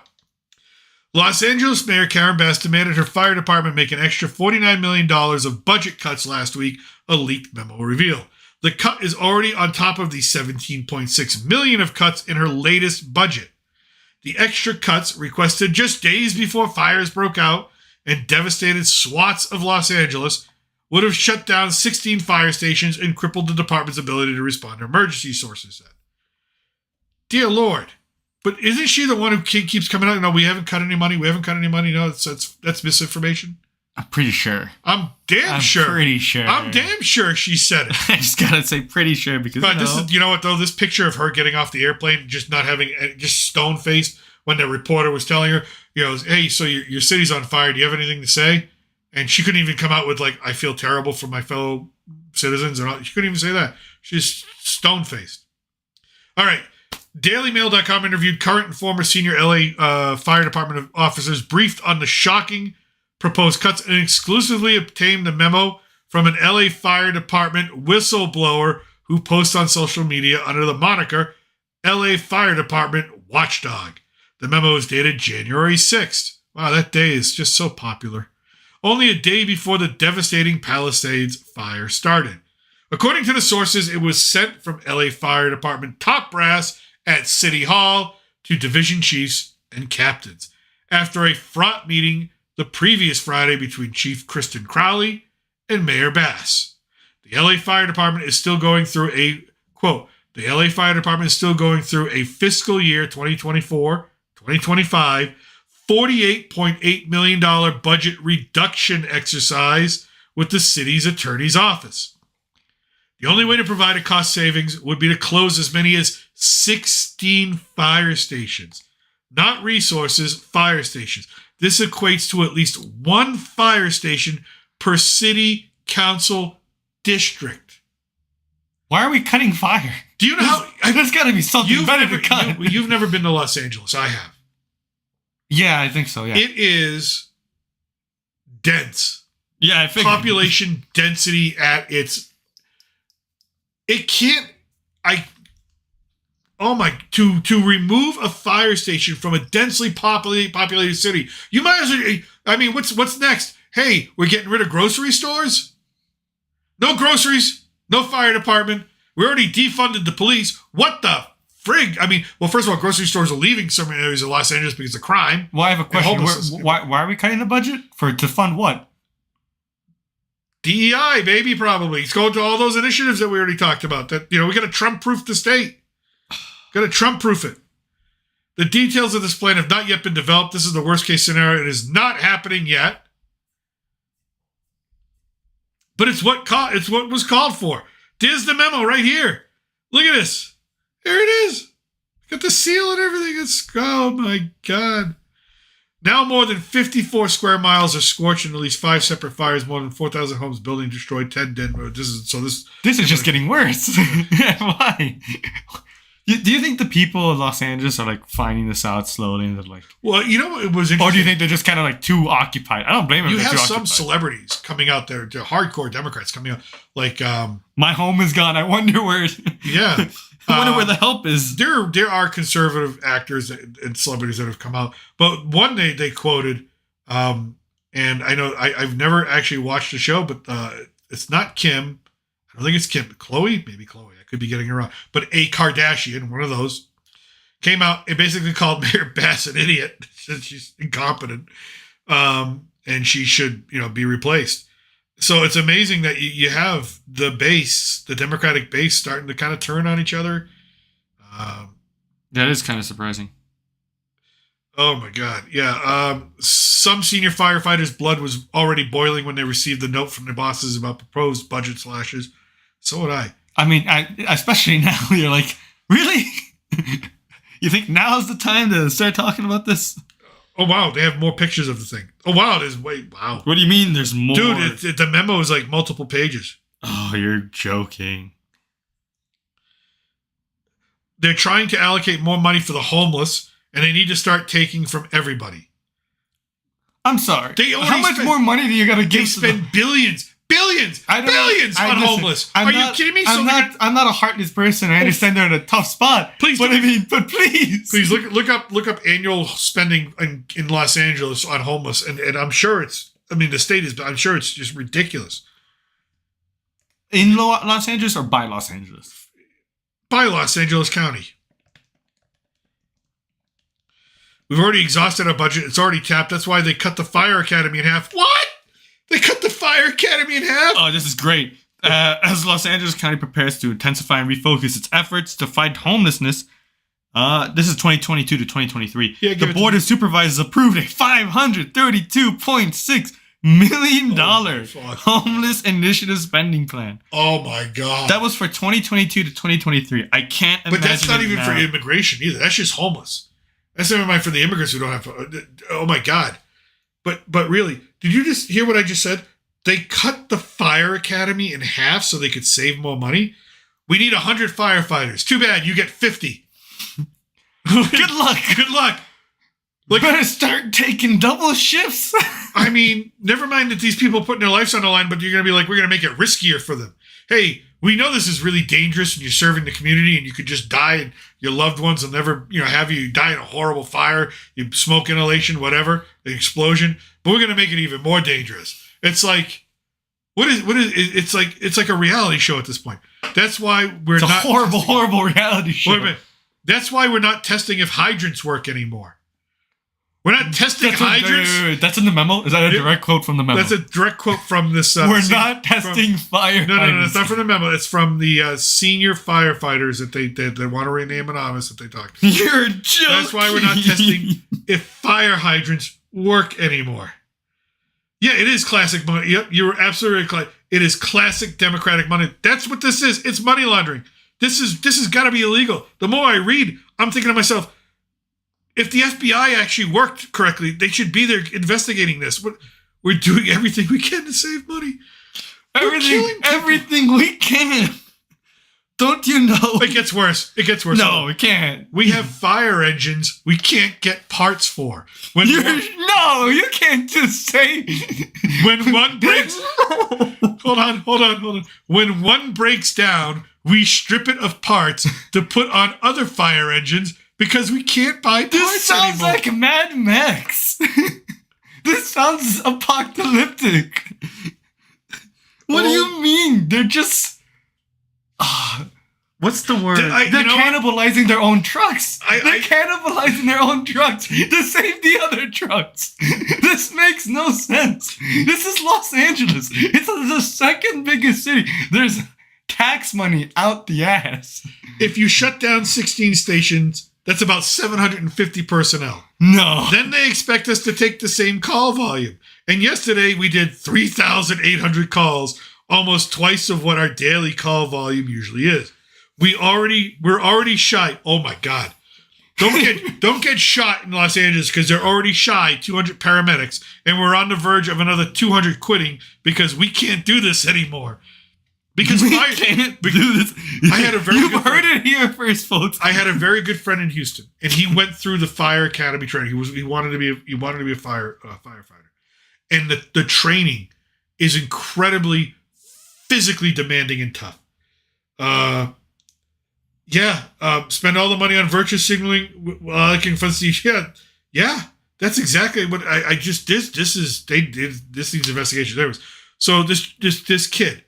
Los Angeles Mayor Karen Bass demanded her fire department make an extra $49 million of budget cuts last week, a leaked memo revealed. The cut is already on top of the $17.6 million of cuts in her latest budget. The extra cuts, requested just days before fires broke out and devastated swaths of Los Angeles, would have shut down 16 fire stations and crippled the department's ability to respond to emergency, sources said. Dear Lord. But isn't she the one who keeps coming out? No, we haven't cut any money. We haven't cut any money. No, that's misinformation. I'm pretty sure. I'm sure. Pretty sure. I'm damn sure she said it. I just gotta say pretty sure because but this is, you know what though? This picture of her getting off the airplane, just not having, just stone faced when the reporter was telling her, hey, so your city's on fire. Do you have anything to say? And she couldn't even come out with like, I feel terrible for my fellow citizens. She couldn't even say that. She's stone faced. All right. DailyMail.com interviewed current and former senior LA Fire Department officers briefed on the shocking proposed cuts and exclusively obtained the memo from an LA Fire Department whistleblower who posts on social media under the moniker LA Fire Department Watchdog. The memo is dated January 6th. Wow, that day is just so popular. Only a day before the devastating Palisades fire started. According to the sources, it was sent from LA Fire Department top brass at City Hall to division chiefs and captains after a fraught meeting the previous Friday between Chief Kristen Crowley and Mayor Bass. The LA Fire Department is still going through a, quote, the LA Fire Department is still going through a fiscal year 2024-2025 $48.8 million budget reduction exercise with the city's attorney's office. The only way to provide a cost savings would be to close as many as 16 fire stations. Not resources, fire stations. This equates to at least one fire station per city council district. Why are we cutting fire? Do you know how... There's got to be something better to cut. You've never been to Los Angeles. I have. Yeah, I think so, yeah. It is dense. Yeah, I think. Population density at its... It can't... To remove a fire station from a densely populated city, you might as well... I mean, what's next? Hey, we're getting rid of grocery stores? No groceries, no fire department. We already defunded the police. What the frig? I mean, well, first of all, grocery stores are leaving some areas of Los Angeles because of crime. Well, I have a question. Why are we cutting the budget? To fund what? DEI, baby, probably. It's going to all those initiatives that we already talked about. That, we got to Trump-proof the state. Got to Trump-proof it. The details of this plan have not yet been developed. This is the worst-case scenario. It is not happening yet. But it's what was called for. There's the memo right here. Look at this. There it is. Got the seal and everything. Oh, my God. Now more than 54 square miles are scorched in at least 5 separate fires. More than 4,000 homes, buildings destroyed, 10 dead. This is just getting worse. Why? Do you think the people of Los Angeles are like finding this out slowly and they're like? Well, it was interesting. Or do you think they're just kind of like too occupied? I don't blame them. You have some celebrities coming out there, they're hardcore Democrats coming out. Like, my home is gone. I wonder where. Yeah. I wonder where the help is. There are conservative actors and celebrities that have come out, but one they quoted, and I know I've never actually watched the show, but it's not Kim. I don't think it's Kim. Chloe, maybe Chloe. I could be getting it wrong, but a Kardashian, one of those, came out and basically called Mayor Bass an idiot. Said she's incompetent, and she should be replaced. So it's amazing that you have the base, the Democratic base, starting to kind of turn on each other. That is kind of surprising. Oh, my God. Yeah. Some senior firefighters' blood was already boiling when they received the note from their bosses about proposed budget slashes. So would I. I mean, especially now, you're like, really? You think now's the time to start talking about this? Oh, wow. They have more pictures of the thing. Oh, wow. Wow. What do you mean there's more? Dude, the memo is like multiple pages. Oh, you're joking. They're trying to allocate more money for the homeless, and they need to start taking from everybody. I'm sorry. How much more money do you got to give? They spend billions on homeless. Are you kidding me? I'm not a heartless person. I understand they're in a tough spot. Please, please look up annual spending in Los Angeles on homeless, and I'm sure the state is, but I'm sure it's just ridiculous. In Los Angeles or by Los Angeles? By Los Angeles County. We've already exhausted our budget. It's already tapped. That's why they cut the fire academy in half. What? They cut the fire academy in half? Oh, this is great. As Los Angeles County prepares to intensify and refocus its efforts to fight homelessness, this is 2022 to 2023. Yeah, the Board of Supervisors approved a $532.6 million homeless initiative spending plan. Oh my God. That was for 2022 to 2023. I can't imagine. But that's not even now. for immigration either. That's just homeless. That's never mind for the immigrants who don't have. Oh my God. But really, did you just hear what I just said? They cut the fire academy in half so they could save more money. We need 100 firefighters. Too bad you get 50. Good luck. Good luck. Like, better start taking double shifts. I mean, never mind that these people putting their lives on the line, but you're going to be like, we're going to make it riskier for them. Hey, we know this is really dangerous and you're serving the community and you could just die and your loved ones will never, have you die in a horrible fire, you smoke inhalation, whatever, an explosion. But we're going to make it even more dangerous. It's like, it's like a reality show at this point. That's why it's a horrible reality show. Wait a minute. That's why we're not testing if hydrants work anymore. We're not testing hydrants. Wait. That's in the memo? Is that a direct quote from the memo? That's a direct quote from this. We're not testing fire. No, it's not from the memo. It's from the senior firefighters that they want to remain anonymous that they talk to. You're joking. That's why we're not testing if fire hydrants work anymore. Yeah, it is classic money. Yep, you're absolutely right. It is classic Democratic money. That's what this is. It's money laundering. This has got to be illegal. The more I read, I'm thinking to myself, if the FBI actually worked correctly, they should be there investigating this. We're doing everything we can to save money. Everything we can. Don't you know? It gets worse. No, it can't. We have fire engines we can't get parts for. You can't just say. When one breaks. Hold on. When one breaks down, we strip it of parts to put on other fire engines because we can't buy parts anymore. This sounds like Mad Max. This sounds apocalyptic. What do you mean? They're just... what's the word? They're cannibalizing their own trucks. They're cannibalizing their own trucks to save the other trucks. This makes no sense. This is Los Angeles. It's the second biggest city. There's tax money out the ass. If you shut down 16 stations, that's about 750 personnel. No. Then they expect us to take the same call volume. And yesterday we did 3,800 calls, almost twice of what our daily call volume usually is. We're already shy. Oh my God. Don't get shot in Los Angeles because they're already shy 200 paramedics and we're on the verge of another 200 quitting because we can't do this anymore. Because we can't do this. I had a very You've heard it here first, folks. I had a very good friend in Houston, and he went through the fire academy training. He wanted to be a firefighter, and the training is incredibly physically demanding and tough. Spend all the money on virtue signaling. Yeah, that's exactly what I just did. They needs investigation. There was this kid.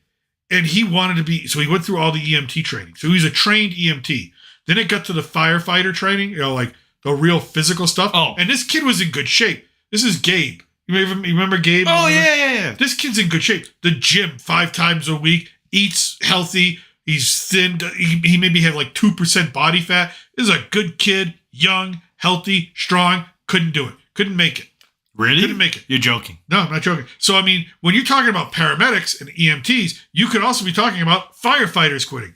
And he wanted to be, so he went through all the EMT training. So he's a trained EMT. Then it got to the firefighter training, like the real physical stuff. Oh. And this kid was in good shape. This is Gabe. You remember Gabe? Oh, yeah. This kid's in good shape. The gym 5 times a week, eats healthy. He's thin. He maybe have like 2% body fat. This is a good kid, young, healthy, strong. Couldn't do it. Couldn't make it. Really? Couldn't make it. You're joking. No, I'm not joking. So, I mean, when you're talking about paramedics and EMTs, you could also be talking about firefighters quitting.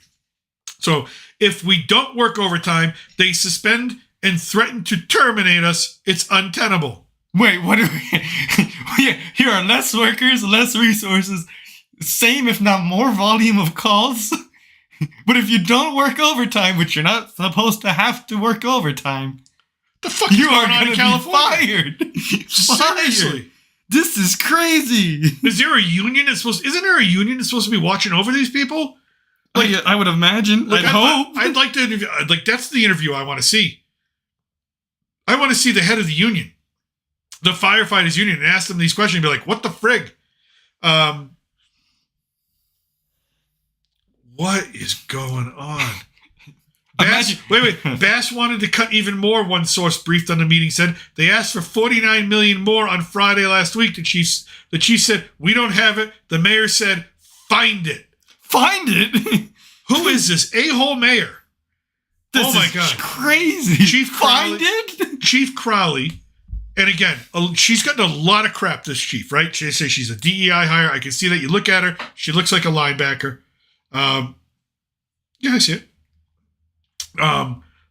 So, if we don't work overtime, they suspend and threaten to terminate us. It's untenable. Wait, what are we... Here are less workers, less resources, same if not more volume of calls. But if you don't work overtime, which you're not supposed to have to work overtime... The fuck you are going to be fired. Seriously. This is crazy. Is there a union that's supposed to be watching over these people? Like, I would imagine. I'd hope. I'd like to interview. That's the interview I want to see. I want to see the head of the union, the firefighters union, and ask them these questions and be like, what the frig? What is going on? Wait. Bass wanted to cut even more, one source briefed on the meeting said. They asked for $49 million more on Friday last week. The chief said, we don't have it. The mayor said, find it. Find it? Who is this a-hole mayor? This my is God. crazy. Chief Find Crowley, it? Chief Crowley, and again, she's gotten a lot of crap, this chief, right? They say she's a DEI hire. I can see that. You look at her, she looks like a linebacker. Yeah, I see it.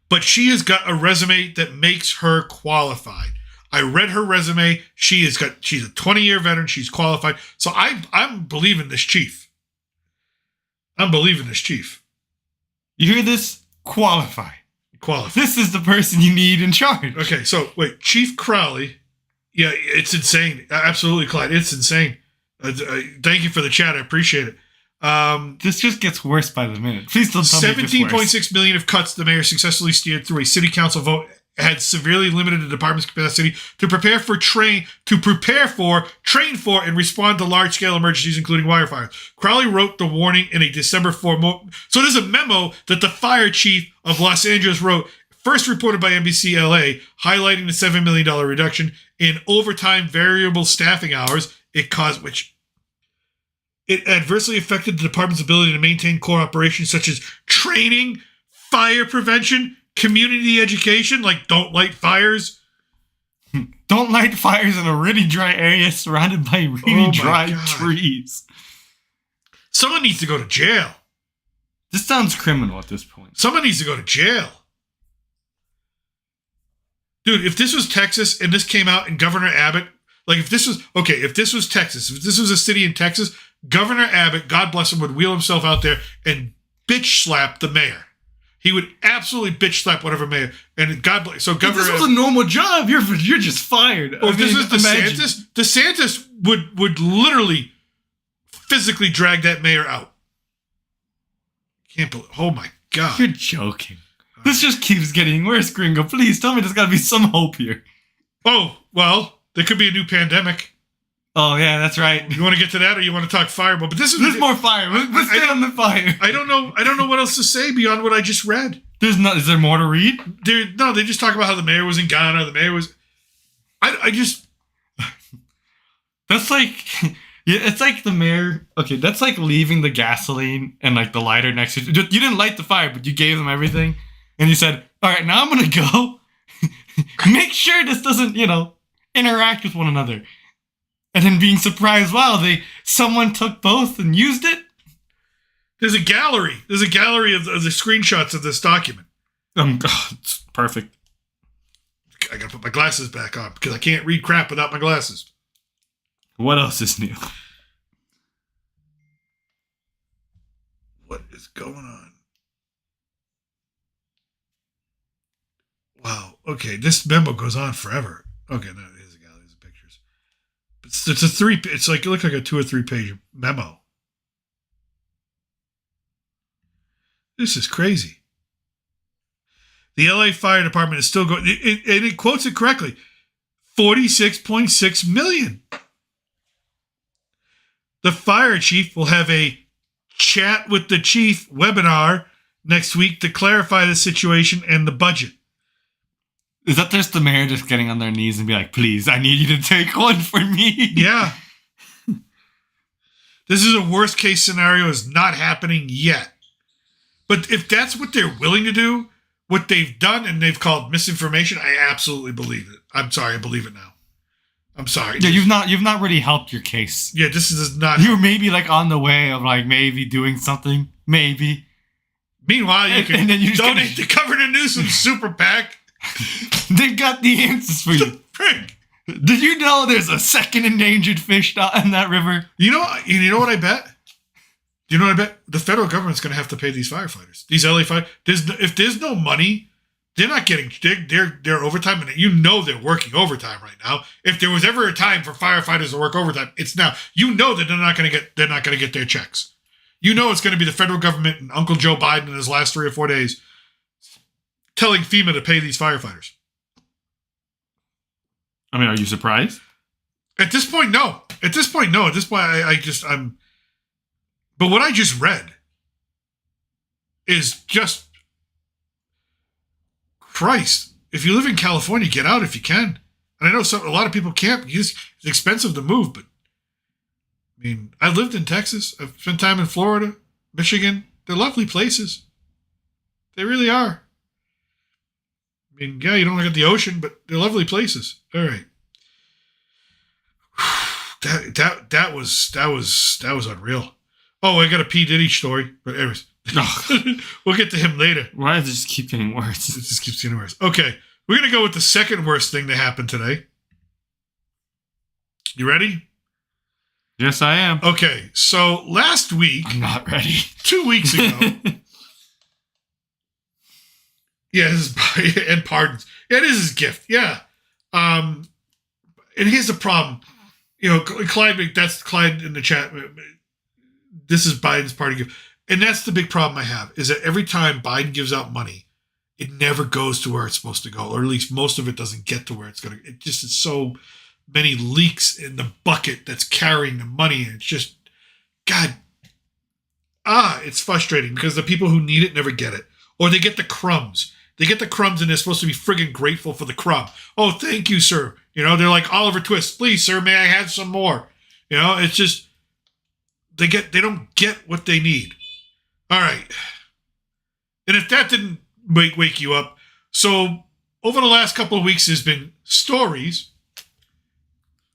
But she has got a resume that makes her qualified. I read her resume. She's a 20-year veteran. She's qualified. So I'm believing this chief. You hear this? Qualify. This is the person you need in charge. Okay, so wait, Chief Crowley. Yeah, it's insane. Absolutely, Clyde. It's insane. Thank you for the chat. I appreciate it. This just gets worse by the minute. Please don't tell me it gets worse. $17.6 million of cuts the mayor successfully steered through a city council vote had severely limited the department's capacity to prepare for, train for, and respond to large-scale emergencies, including wildfires. Crowley wrote the warning in a December 4. So there's a memo that the fire chief of Los Angeles wrote, first reported by NBC LA, highlighting the $7 million reduction in overtime variable staffing hours it caused, which it adversely affected the department's ability to maintain core operations such as training, fire prevention, community education, like don't light fires. Don't light fires in a really dry area surrounded by really dry trees. Someone needs to go to jail. This sounds criminal at this point. Someone needs to go to jail. Dude, if this was Texas and this came out and Governor Abbott, like if this was Texas, if this was a city in Texas, Governor Abbott, God bless him, would wheel himself out there and bitch slap the mayor. He would absolutely bitch slap whatever mayor. And God bless. So Governor, if this was a normal job, you're just fired. Or if this is DeSantis would literally physically drag that mayor out. Can't believe. Oh my God! You're joking. This just keeps getting worse, Gringo. Please tell me there's got to be some hope here. Oh well, there could be a new pandemic. Oh yeah, that's right. You want to get to that, or you want to talk fireball? But there's more fire. Let's stay on the fire. I don't know what else to say beyond what I just read. Is there more to read? They just talk about how the mayor was in Ghana. The mayor was. I just. That's like, yeah, it's like the mayor. Okay, that's like leaving the gasoline and like the lighter next to you. You didn't light the fire, but you gave them everything, and you said, "All right, now I'm gonna go. Make sure this doesn't, interact with one another." And then being surprised, wow, someone took both and used it? There's a gallery. There's a gallery of the screenshots of this document. God, it's perfect. I gotta put my glasses back on because I can't read crap without my glasses. What else is new? What is going on? Wow. Okay, this memo goes on forever. Okay, no, it is a gallery of pictures. It's like it looks like a 2 or 3 page memo. This is crazy. The LA Fire Department is still going, and it quotes it correctly, $46.6 million. The fire chief will have a chat with the chief webinar next week to clarify the situation and the budget. Is that just the mayor just getting on their knees and be like, please, I need you to take one for me? Yeah. This is a worst case scenario, is not happening yet. But if that's what they're willing to do, what they've done and they've called misinformation, I absolutely believe it. I'm sorry, I believe it now. I'm sorry. Yeah, you've not really helped your case. Yeah, this is not. You were maybe like on the way of like maybe doing something, maybe. Meanwhile, you can donate to Gov Newsom super PAC. They've got the answers for you. Frick. Did you know there's a second endangered fish in that river? You know what I bet? You know what I bet? The federal government's going to have to pay these firefighters. These LA firefighters. If there's no money, they're not getting their overtime, and they're working overtime right now. If there was ever a time for firefighters to work overtime, it's now. That they're not going to get their checks. It's going to be the federal government and Uncle Joe Biden in his last 3 or 4 days telling FEMA to pay these firefighters. I mean, are you surprised? At this point, no. At this point, I'm. But what I just read is just Christ. If you live in California, get out if you can. And I know a lot of people can't because it's expensive to move, but I mean, I lived in Texas. I've spent time in Florida, Michigan. They're lovely places. They really are. I mean, yeah, you don't look at the ocean, but they're lovely places. All right. That was unreal. Oh, I got a P. Diddy story, but anyways, we'll get to him later. Why does it just keep getting worse? It just keeps getting worse. Okay, we're gonna go with the second worst thing that happened today. You ready? Yes, I am. Okay, so last week, I'm not ready. 2 weeks ago. Yeah, and pardons. Yeah, it is his gift. Yeah. And here's the problem. You know, Clyde, that's Clyde in the chat. This is Biden's party gift. And that's the big problem I have, is that every time Biden gives out money, it never goes to where it's supposed to go, or at least most of it doesn't get to where it's going to. It just is so many leaks in the bucket that's carrying the money. And it's just, God, it's frustrating because the people who need it never get it. Or they get the crumbs. They get the crumbs and they're supposed to be friggin' grateful for the crumb. Oh, thank you, sir. You know, they're like Oliver Twist. Please, sir, may I have some more? You know, it's just, they don't get what they need. All right. And if that didn't wake you up, so over the last couple of weeks, there's been stories.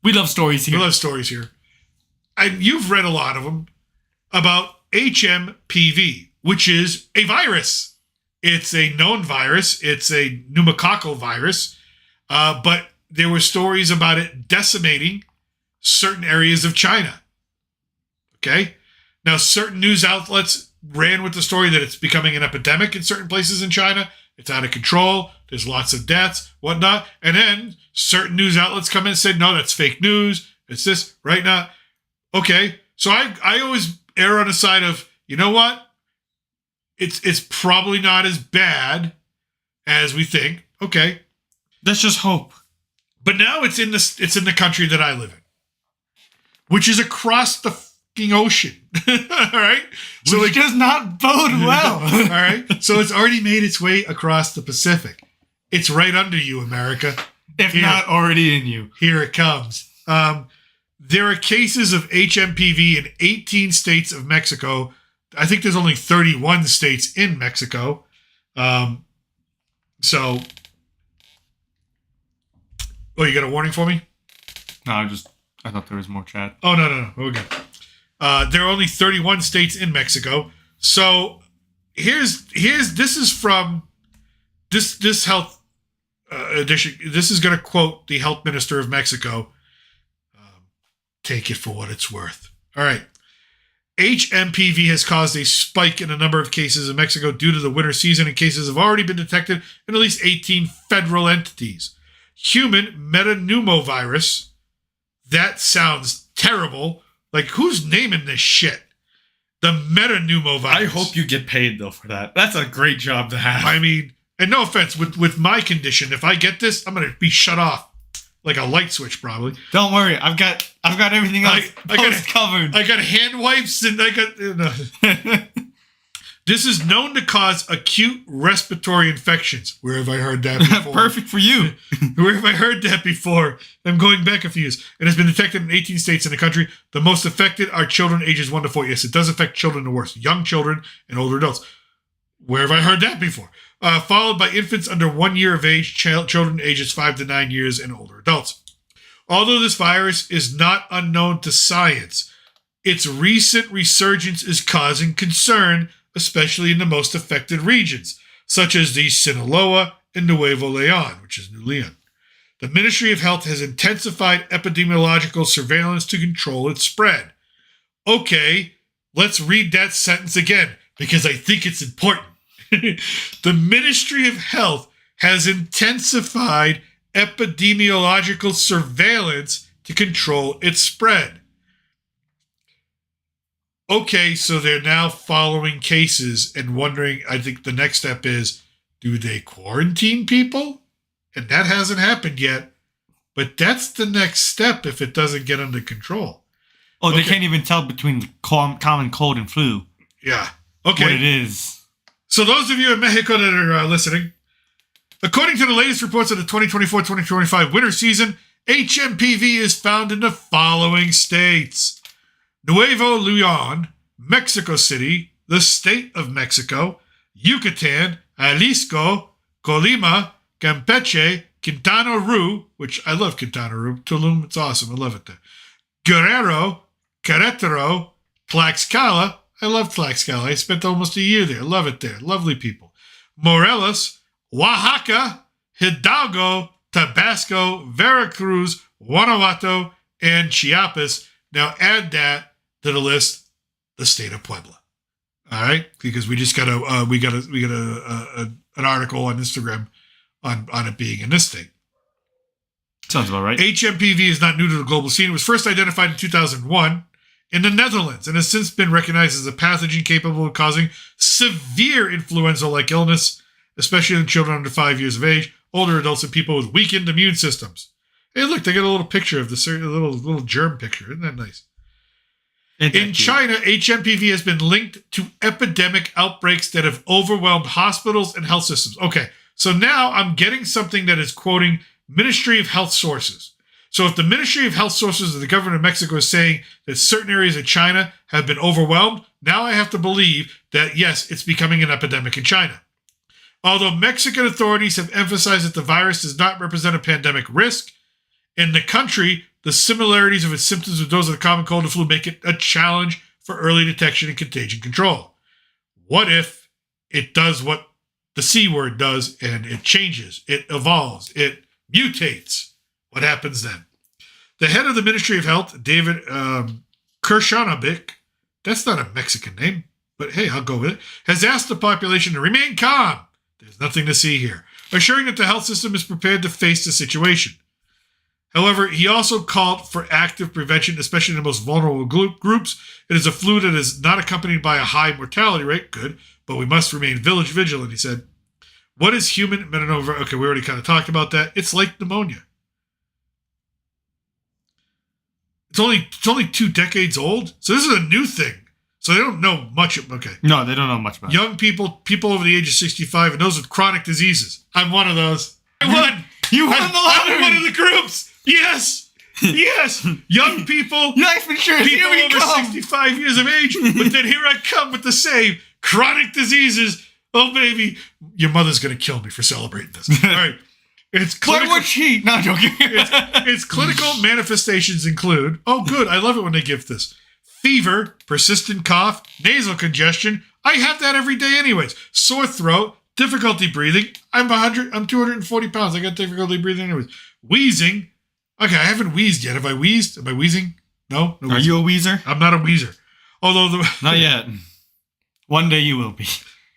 We love stories here. We love stories here. And you've read a lot of them about HMPV, which is a virus. It's a known virus. It's a pneumococcal virus. But there were stories about it decimating certain areas of China. Okay? Now, certain news outlets ran with the story that it's becoming an epidemic in certain places in China. It's out of control. There's lots of deaths, whatnot. And then certain news outlets come in and say, no, that's fake news. It's this right now. Okay. So I always err on the side of, you know what? It's probably not as bad as we think. Okay. Let's just hope. But now it's in the country that I live in, which is across the fucking ocean. All right. So it does not bode well. All right. So it's already made its way across the Pacific. It's right under you, America. If not already in you. Here it comes. There are cases of HMPV in 18 states of Mexico. I think there's only 31 states in Mexico. So, you got a warning for me? No, I thought there was more chat. Oh, no. We're good. There are only 31 states in Mexico. So this is from this health edition. This is going to quote the health minister of Mexico. Take it for what it's worth. All right. HMPV has caused a spike in a number of cases in Mexico due to the winter season, and cases have already been detected in at least 18 federal entities. Human metapneumovirus. That sounds terrible. Like, who's naming this shit? The metapneumovirus. I hope you get paid, though, for that. That's a great job to have. I mean, and no offense, with my condition, if I get this, I'm going to be shut off. Like a light switch, probably. Don't worry, I've got everything else covered. I got hand wipes and I got. This is known to cause acute respiratory infections. Where have I heard that before? Perfect for you. Where have I heard that before? I'm going back a few years. It has been detected in 18 states in the country. The most affected are children ages 1 to 4. Yes, it does affect children the worst. Young children and older adults. Where have I heard that before? Followed by infants under 1 year of age, children ages 5 to 9 years, and older adults. Although this virus is not unknown to science, its recent resurgence is causing concern, especially in the most affected regions, such as the Sinaloa and Nuevo Leon, which is New Leon. The Ministry of Health has intensified epidemiological surveillance to control its spread. Okay, let's read that sentence again, because I think it's important. The Ministry of Health has intensified epidemiological surveillance to control its spread. Okay, so they're now following cases and wondering, I think the next step is, do they quarantine people? And that hasn't happened yet, but that's the next step if it doesn't get under control. Oh, okay. They can't even tell between the common cold and flu. Yeah. Okay. What it is. So those of you in Mexico that are listening, According to the latest reports of the 2024-2025 winter season, HMPV is found in the following states: Nuevo Leon, Mexico City, the State of Mexico, Yucatan, Jalisco, Colima, Campeche, Quintana Roo, which I love Quintana Roo, Tulum, it's awesome, I love it there, Guerrero, Querétaro, Tlaxcala, I love Tlaxcala, I spent almost a year there, love it there, lovely people, Morelos, Oaxaca, Hidalgo, Tabasco, Veracruz, Guanajuato, and Chiapas. Now add that to the list, the state of Puebla. All right, because we just got an article on Instagram on it being in this state. Sounds about right. HMPV is not new to the global scene. It was first identified in 2001 in the Netherlands and has since been recognized as a pathogen capable of causing severe influenza-like illness, especially in children under 5 years of age, older adults, and people with weakened immune systems. Hey, look, they got a little picture of this, a little germ picture. Isn't that nice? In China, HMPV has been linked to epidemic outbreaks that have overwhelmed hospitals and health systems. Okay, so now I'm getting something that is quoting Ministry of Health sources. So if the Ministry of Health sources of the government of Mexico is saying that certain areas of China have been overwhelmed, now I have to believe that, yes, it's becoming an epidemic in China. Although Mexican authorities have emphasized that the virus does not represent a pandemic risk, in the country, the similarities of its symptoms with those of the common cold and flu make it a challenge for early detection and contagion control. What if it does what the C word does and it changes, it evolves, it mutates? What happens then? The head of the Ministry of Health, David Kirshanovic, that's not a Mexican name, but hey, I'll go with it, has asked the population to remain calm. There's nothing to see here, assuring that the health system is prepared to face the situation. However, he also called for active prevention, especially in the most vulnerable groups. It is a flu that is not accompanied by a high mortality rate. Good, but we must remain vigilant, he said. What is human meningitis? Okay, we already kind of talked about that. It's like pneumonia. It's only 2 decades old, so this is a new thing. So they don't know much. Okay. No, they don't know much about it. Young people over the age of 65, and those with chronic diseases. I'm one of those. I won. You won the lottery. I'm one of the groups. Yes. Yes. Young people. Life insurance. People Here we over come. 65 years of age. But then here I come with the same chronic diseases. Oh, baby. Your mother's going to kill me for celebrating this. All right. It's clinical. Why would she? No, I'm joking. Its clinical manifestations include, oh, good. I love it when they give this. Fever, persistent cough, nasal congestion. I have that every day anyways. Sore throat, difficulty breathing. I'm 240 pounds. I got difficulty breathing anyways. Wheezing. Okay, I haven't wheezed yet. Have I wheezed? Am I wheezing? No. Are you a wheezer? I'm not a wheezer. Although not yet. One day you will be.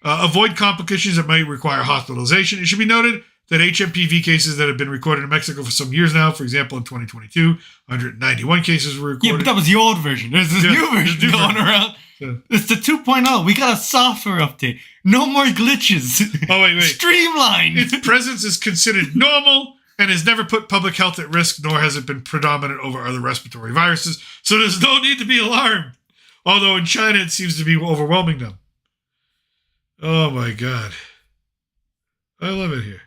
Avoid complications that might require hospitalization. It should be noted that HMPV cases that have been recorded in Mexico for some years now, for example, in 2022, 191 cases were recorded. Yeah, but that was the old version. There's this new version going around. Yeah. It's the 2.0. We got a software update. No more glitches. Oh, wait. Streamlined. Its presence is considered normal and has never put public health at risk, nor has it been predominant over other respiratory viruses. So there's no need to be alarmed. Although in China, it seems to be overwhelming them. Oh, my God. I love it here.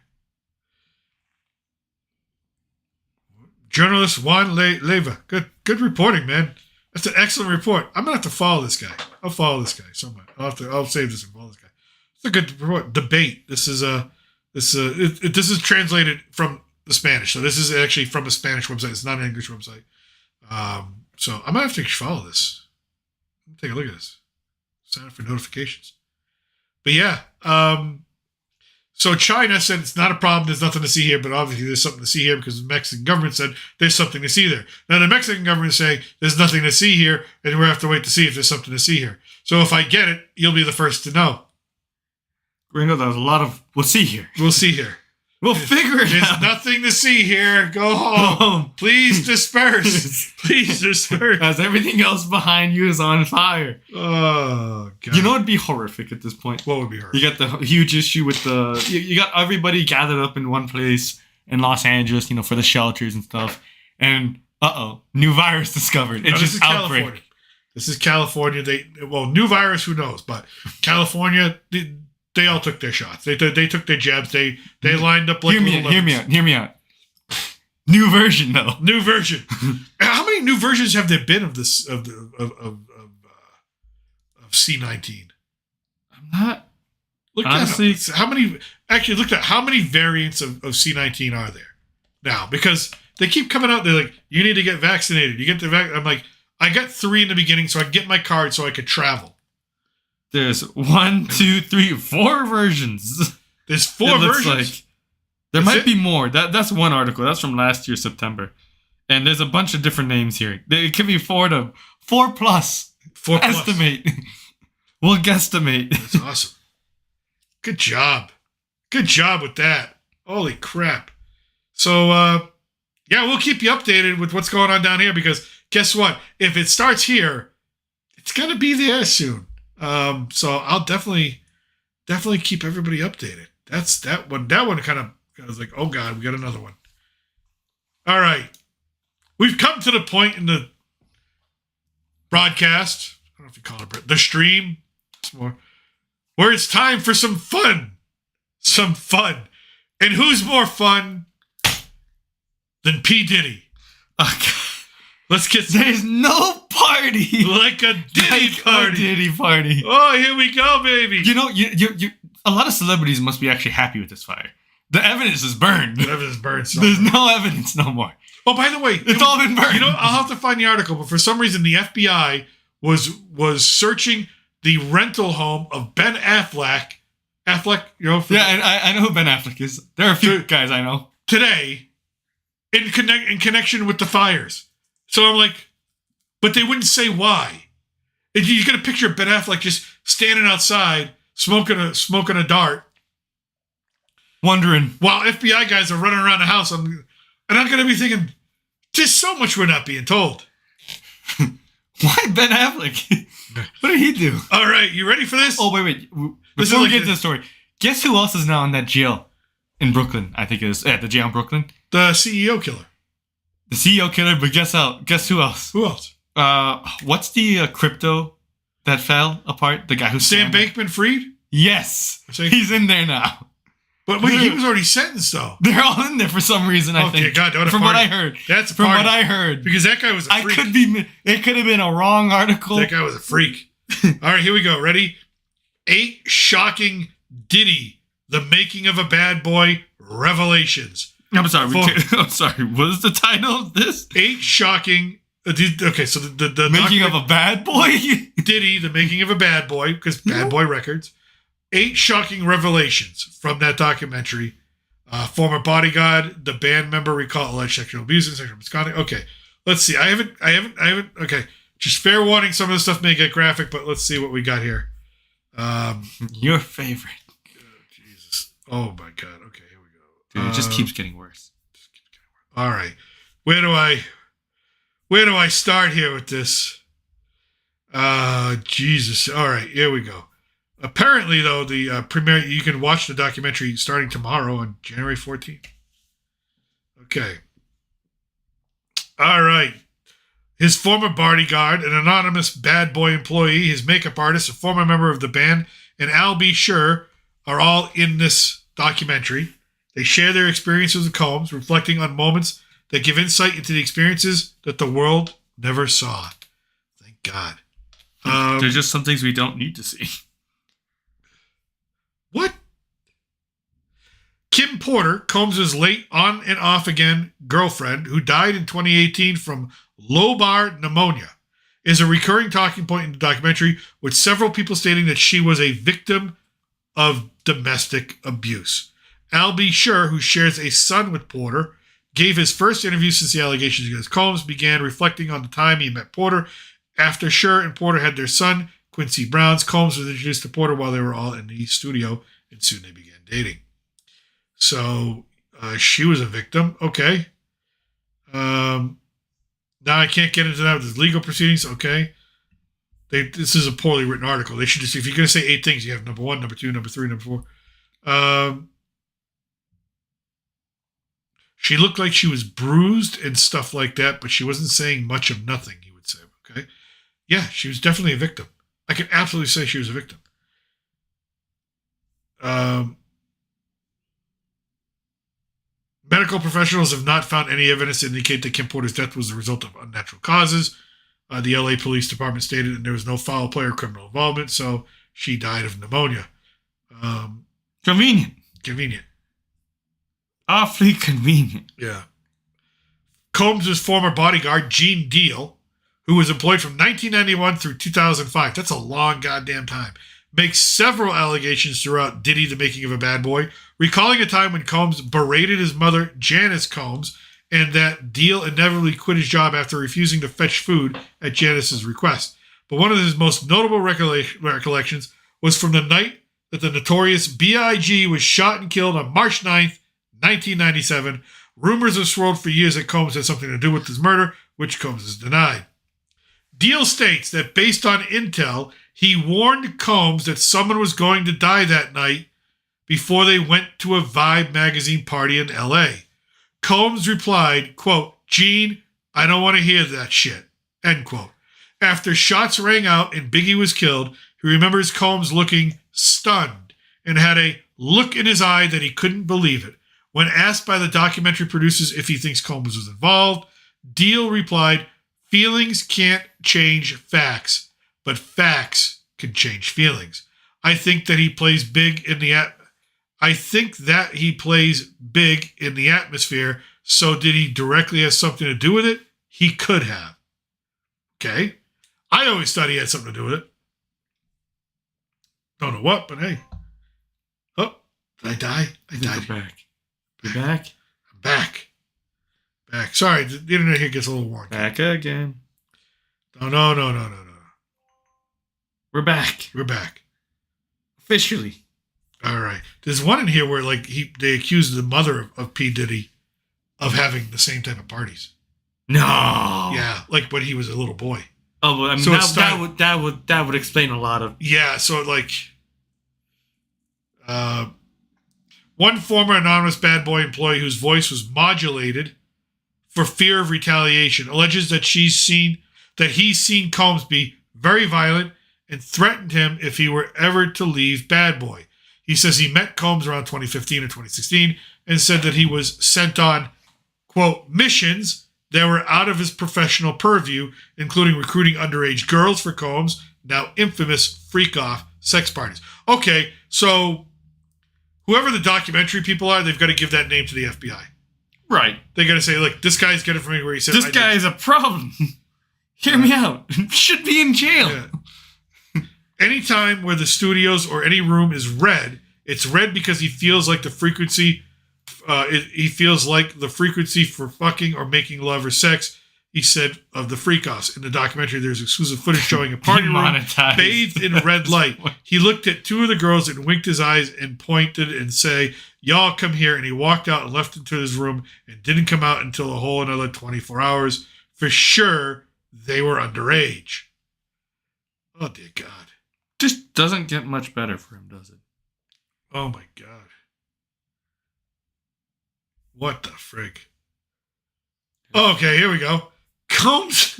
Journalist Juan Leva. Good reporting, man. That's an excellent report. I'm gonna have to follow this guy. I'll follow this guy somewhere. I'll save this and follow this guy. It's a good report. Debate. This is translated from the Spanish. So this is actually from a Spanish website. It's not an English website. So I'm gonna have to follow this. Take a look at this. Sign up for notifications. But yeah. So China said it's not a problem. There's nothing to see here, but obviously there's something to see here because the Mexican government said there's something to see there. Now the Mexican government is saying there's nothing to see here, and we have to wait to see if there's something to see here. So if I get it, you'll be the first to know. Gringo, there's a lot of we'll see here. We'll see here. We'll figure it out. There's nothing to see here. Go home. Please disperse. Please disperse. As everything else behind you is on fire. Oh, God. You know what would be horrific at this point? What would be horrific? You got the huge issue with you got everybody gathered up in one place in Los Angeles, for the shelters and stuff. And, new virus discovered. It's just outbreak. California. This is California. New virus, who knows? But California, the They all took their shots. They took their jabs. They lined up like Hear me out. New version though. New version. How many new versions have there been of this of C19? I'm not Look honestly. at how many. Actually, look at how many variants of C19 are there now, because they keep coming out. They're like, you need to get vaccinated. You get the I'm like, I got 3 in the beginning, so I could get my card so I could travel. There's 1, 2, 3, 4 versions. There's 4 versions. Like there might be more. That's one article. That's from last year, September. And there's a bunch of different names here. It could be 4 plus. 4 plus. Estimate. We'll guesstimate. That's awesome. Good job. Good job with that. Holy crap. So, yeah, we'll keep you updated with what's going on down here, because guess what? If it starts here, it's going to be there soon. So I'll definitely keep everybody updated. That's that one. That one kind of, I was like, oh God, we got another one. All right. We've come to the point in the broadcast, I don't know if you call it the stream, it's more, where it's time for some fun. Some fun. And who's more fun than P. Diddy? Okay. Let's get There's no party like a Diddy party. A Diddy party. Oh, here we go, baby. You know, you a lot of celebrities must be actually happy with this fire. The evidence is burned. The evidence burned. There's no evidence no more. Oh, by the way, it's all been burned. You know, I'll have to find the article, but for some reason the FBI was searching the rental home of Ben Affleck. Affleck, you know? Yeah, and I know who Ben Affleck is. There are a few guys I know. Today, in connection with the fires. So I'm like, but they wouldn't say why. And you get a picture of Ben Affleck just standing outside, smoking a dart, wondering, while FBI guys are running around the house. And I'm going to be thinking, there's so much we're not being told. Why Ben Affleck? What did he do? All right, you ready for this? Oh, wait. Before we get to the story, guess who else is now in that jail in Brooklyn? I think it is. Yeah, the jail in Brooklyn. The CEO killer. The CEO killer, but guess who else? Who else? What's the crypto that fell apart? The guy who Sam Bankman-Fried? Yes. He's in there now. But wait, he was already sentenced, though. They're all in there for some reason, I think. God, from what I heard. That's from what I heard. Because that guy was a freak. It could have been a wrong article. That guy was a freak. All right, here we go. Ready? 8 shocking Diddy, the making of a bad boy revelations. I'm sorry. I'm sorry. What is the title of this? 8 shocking. Okay, so the making of a bad boy. Diddy, the making of a bad boy, because Bad Boy Records. 8 shocking revelations from that documentary. Former bodyguard, the band member recall alleged sexual abuse and sexual misconduct. Okay, let's see. I haven't. Okay, just fair warning. Some of the stuff may get graphic, but let's see what we got here. Your favorite. Jesus. Oh my God. Okay, here we go. Dude, it just keeps getting worse. All right, where do I start here with this? Jesus. All right, here we go. Apparently, though, the premiere, you can watch the documentary starting tomorrow on January 14th. Okay. All right. His former bodyguard, an anonymous bad boy employee, his makeup artist, a former member of the band, and Al B. Sure are all in this documentary. They share their experiences with Combs, reflecting on moments that give insight into the experiences that the world never saw. Thank God. There's just some things we don't need to see. What? Kim Porter, Combs' late on and off again girlfriend, who died in 2018 from lobar pneumonia, is a recurring talking point in the documentary, with several people stating that she was a victim of domestic abuse. Al B. Sure, who shares a son with Porter, gave his first interview since the allegations against Combs began, reflecting on the time he met Porter. After Sure and Porter had their son, Quincy Browns, Combs was introduced to Porter while they were all in the studio, and soon they began dating. So she was a victim. Okay. Now I can't get into that with his legal proceedings. Okay. This is a poorly written article. They should just, if you're going to say 8 things, you have number 1, number 2, number 3, number 4. She looked like she was bruised and stuff like that, but she wasn't saying much of nothing, he would say. Okay. Yeah, she was definitely a victim. I can absolutely say she was a victim. Medical professionals have not found any evidence to indicate that Kim Porter's death was the result of unnatural causes. The LA Police Department stated that there was no foul play or criminal involvement, so she died of pneumonia. Convenient. Awfully convenient. Yeah. Combs' former bodyguard, Gene Deal, who was employed from 1991 through 2005, that's a long goddamn time, makes several allegations throughout Diddy, the Making of a Bad Boy, recalling a time when Combs berated his mother, Janice Combs, and that Deal inevitably quit his job after refusing to fetch food at Janice's request. But one of his most notable recollections was from the night that the notorious B.I.G. was shot and killed on March 9th, 1997. Rumors have swirled for years that Combs had something to do with his murder, which Combs has denied. Deal states that based on intel, he warned Combs that someone was going to die that night before they went to a Vibe magazine party in L.A. Combs replied, quote, "Gene, I don't want to hear that shit," end quote. After shots rang out and Biggie was killed, he remembers Combs looking stunned and had a look in his eye that he couldn't believe it. When asked by the documentary producers if he thinks Combs was involved, Deal replied, "Feelings can't change facts, but facts can change feelings. I think that he plays big in the atmosphere. So did he directly have something to do with it? He could have." Okay. I always thought he had something to do with it. Don't know what, but hey. Oh, did I die? I died. You're back. You're back? I'm back. Back. Sorry, the internet here gets a little wonky. Back again. No. We're back. We're back. Officially. All right. There's one in here where they accused the mother of P. Diddy of having the same type of parties. No. Yeah, like when he was a little boy. Oh, well, I mean, So that would explain a lot of. Yeah, so one former anonymous bad boy employee whose voice was modulated for fear of retaliation alleges that he's seen Combs be very violent and threatened him if he were ever to leave Bad Boy. He says he met Combs around 2015 or 2016 and said that he was sent on, quote, missions that were out of his professional purview, including recruiting underage girls for Combs' now infamous freak-off sex parties. Okay, so whoever the documentary people are, they've got to give that name to the FBI. Right. They got to say, look, this guy's getting from me where he said, this guy is a problem. Hear me out. Should be in jail. Yeah. Anytime where the studios or any room is red, it's red because he feels like the frequency. He feels like the frequency for fucking or making love or sex. He said of the freak-offs. In the documentary, there's exclusive footage showing a party room bathed in red light. He looked at two of the girls and winked his eyes and pointed and say, "Y'all come here." And he walked out and left into his room and didn't come out until a whole another 24 hours. For sure, they were underage. Oh, dear God. Just doesn't get much better for him, does it? Oh, my God. What the frig? Okay, here we go. Combs'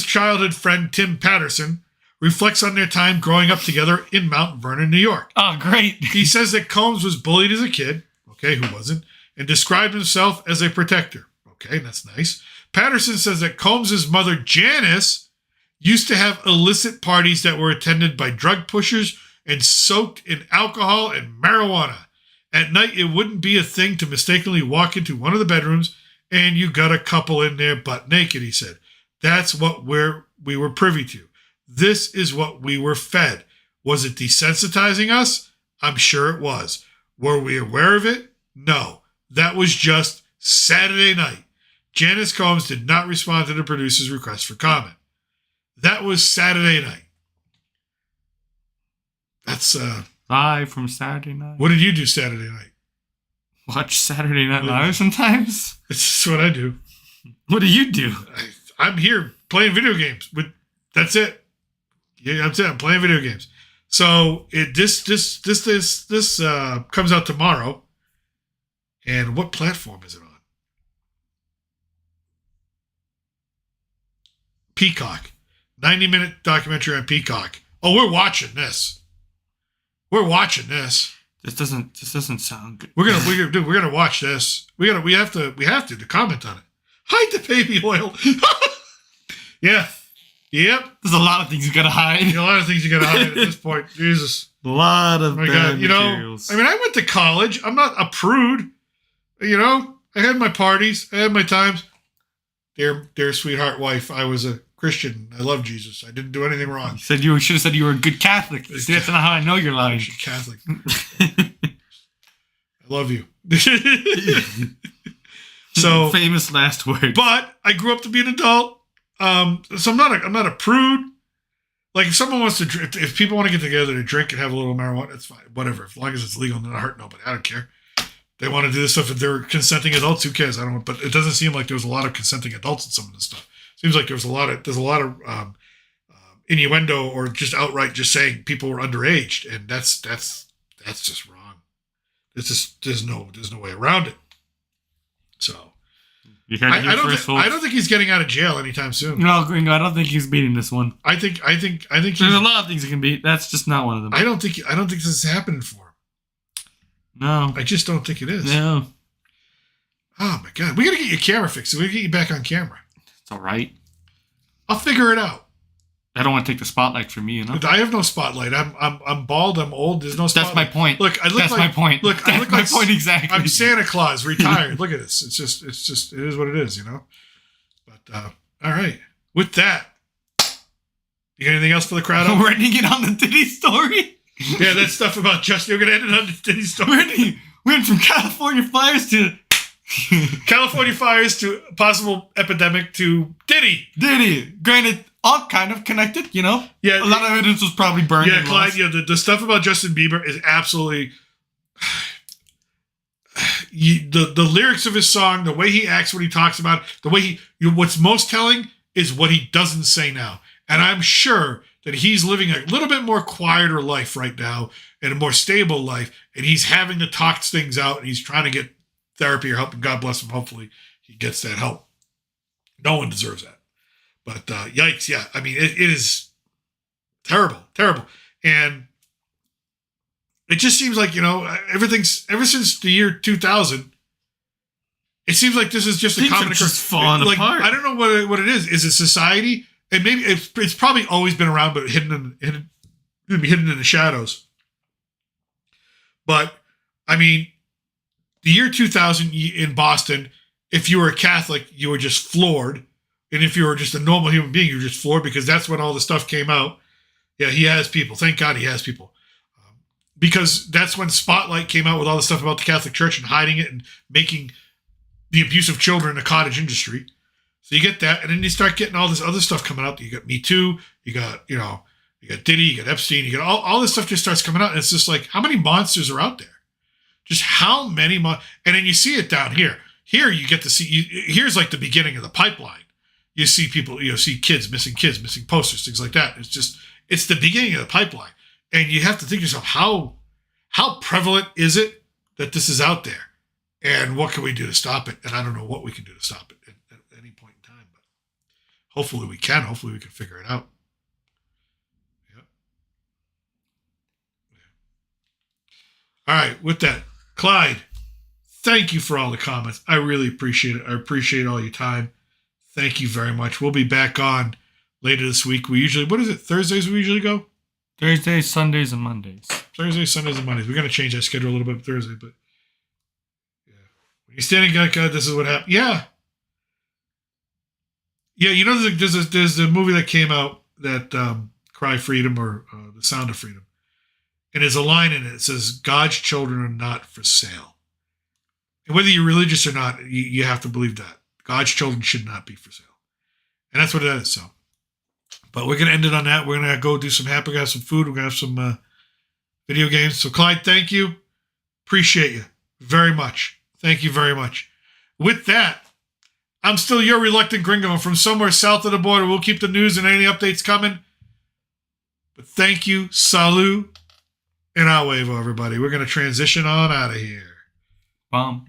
childhood friend Tim Patterson reflects on their time growing up together in Mount Vernon, New York. Oh, great. He says that Combs was bullied as a kid. Okay, who wasn't? And described himself as a protector. Okay, that's nice. Patterson says that Combs' mother, Janice, used to have illicit parties that were attended by drug pushers and soaked in alcohol and marijuana. At night, it wouldn't be a thing to mistakenly walk into one of the bedrooms and you got a couple in there butt naked, he said. That's what we were privy to. This is what we were fed. Was it desensitizing us? I'm sure it was. Were we aware of it? No. That was just Saturday night. Janice Combs did not respond to the producer's request for comment. That was Saturday night. That's Live from Saturday night. What did you do Saturday night? Watch Saturday Night Live sometimes. It's just what I do. What do you do? I'm here playing video games. But that's it. Yeah, that's it. I'm playing video games. So this comes out tomorrow. And what platform is it on? Peacock. 90-minute documentary on Peacock. Oh, we're watching this. We're watching this. This doesn't sound good. We're gonna watch this. We have to comment on it. Hide the baby oil. Yeah. Yep. There's a lot of things you gotta hide. A lot of things you gotta hide at this point. Jesus. A lot of bad materials. I mean, I went to college. I'm not a prude. I had my parties. I had my times. Dear sweetheart wife, I was a Christian. I love Jesus. I didn't do anything wrong. You should have said you were a good Catholic. See, that's not how I know you're lying. Catholic. I love you. So famous last word. But I grew up to be an adult. So I'm not a prude. Like if someone wants to drink, if people want to get together to drink and have a little marijuana, it's fine. Whatever. As long as it's legal and not hurt nobody. I don't care. They want to do this stuff if they're consenting adults. Who cares? I don't. But it doesn't seem like there's a lot of consenting adults in some of this stuff. Seems like there's a lot of innuendo or just outright just saying people were underage, and that's just wrong. There's no way around it. So I don't think he's getting out of jail anytime soon. No, Gringo, I don't think he's beating this one. I think there's a lot of things he can beat. That's just not one of them. I don't think this is happening for him. No, I just don't think it is. No. Oh my God, we gotta get your camera fixed. We gotta get you back on camera. It's all right. I'll figure it out. I don't want to take the spotlight from me, I have no spotlight. I'm bald. I'm old. There's no spotlight. That's my point. Look, that's my point. Look, I look my like point exactly. I'm Santa Claus, retired. Look at this. It's just it is what it is, But all right. With that, you got anything else for the crowd? We're ending it on the Diddy story. Yeah, that stuff about Justin. We're gonna end it on the Diddy story. We went from California fires to possible epidemic to Diddy. Granted, all kind of connected, Yeah. A lot of evidence was probably burned. Yeah, Clyde. Yeah, the stuff about Justin Bieber is absolutely. The lyrics of his song, the way he acts when he talks about it, the way what's most telling is what he doesn't say now. And I'm sure that he's living a little bit more quieter life right now and a more stable life. And he's having to talk things out and he's trying to get therapy or help. And God bless him. Hopefully he gets that help. No one deserves that. But yikes. Yeah. I mean, it is terrible. And it just seems like, everything's ever since the year 2000. It seems like this is just a common occurrence. Falling apart. I don't know what it is. Is it society? And maybe it's probably always been around, but hidden in the shadows. But I mean, the year 2000 in Boston, if you were a Catholic, you were just floored, and if you were just a normal human being, you were just floored because that's when all the stuff came out. Yeah, he has people. Thank God he has people, because that's when Spotlight came out with all the stuff about the Catholic Church and hiding it and making the abuse of children a cottage industry. So you get that, and then you start getting all this other stuff coming out. You got Me Too, you got Diddy, you got Epstein, you got all this stuff just starts coming out, and it's just like, how many monsters are out there? Just how many and then you see it down here. Here you get to see. Here's like the beginning of the pipeline. You see people, see kids, missing posters, things like that. It's the beginning of the pipeline, and you have to think to yourself, how prevalent is it that this is out there, and what can we do to stop it? And I don't know what we can do to stop it. Hopefully we can. Hopefully we can figure it out. Yep. Yeah. All right. With that, Clyde, thank you for all the comments. I really appreciate it. I appreciate all your time. Thank you very much. We'll be back on later this week. We usually, what is it? Thursdays we usually go? Thursdays, Sundays, and Mondays. Thursdays, Sundays, and Mondays. We're going to change that schedule a little bit Thursday, but yeah. When you're standing like God, this is what happened. Yeah. Yeah, there's a movie that came out that Cry Freedom or The Sound of Freedom. And there's a line in it that says, God's children are not for sale. And whether you're religious or not, you have to believe that. God's children should not be for sale. And that's what it is. So, but we're going to end it on that. We're going to go do some happy. We're going to have some food. We're going to have some video games. So, Clyde, thank you. Appreciate you very much. Thank you very much. With that, I'm still your reluctant gringo from somewhere south of the border. We'll keep the news and any updates coming. But thank you, salut, and I'll wave everybody. We're going to transition on out of here. Bum.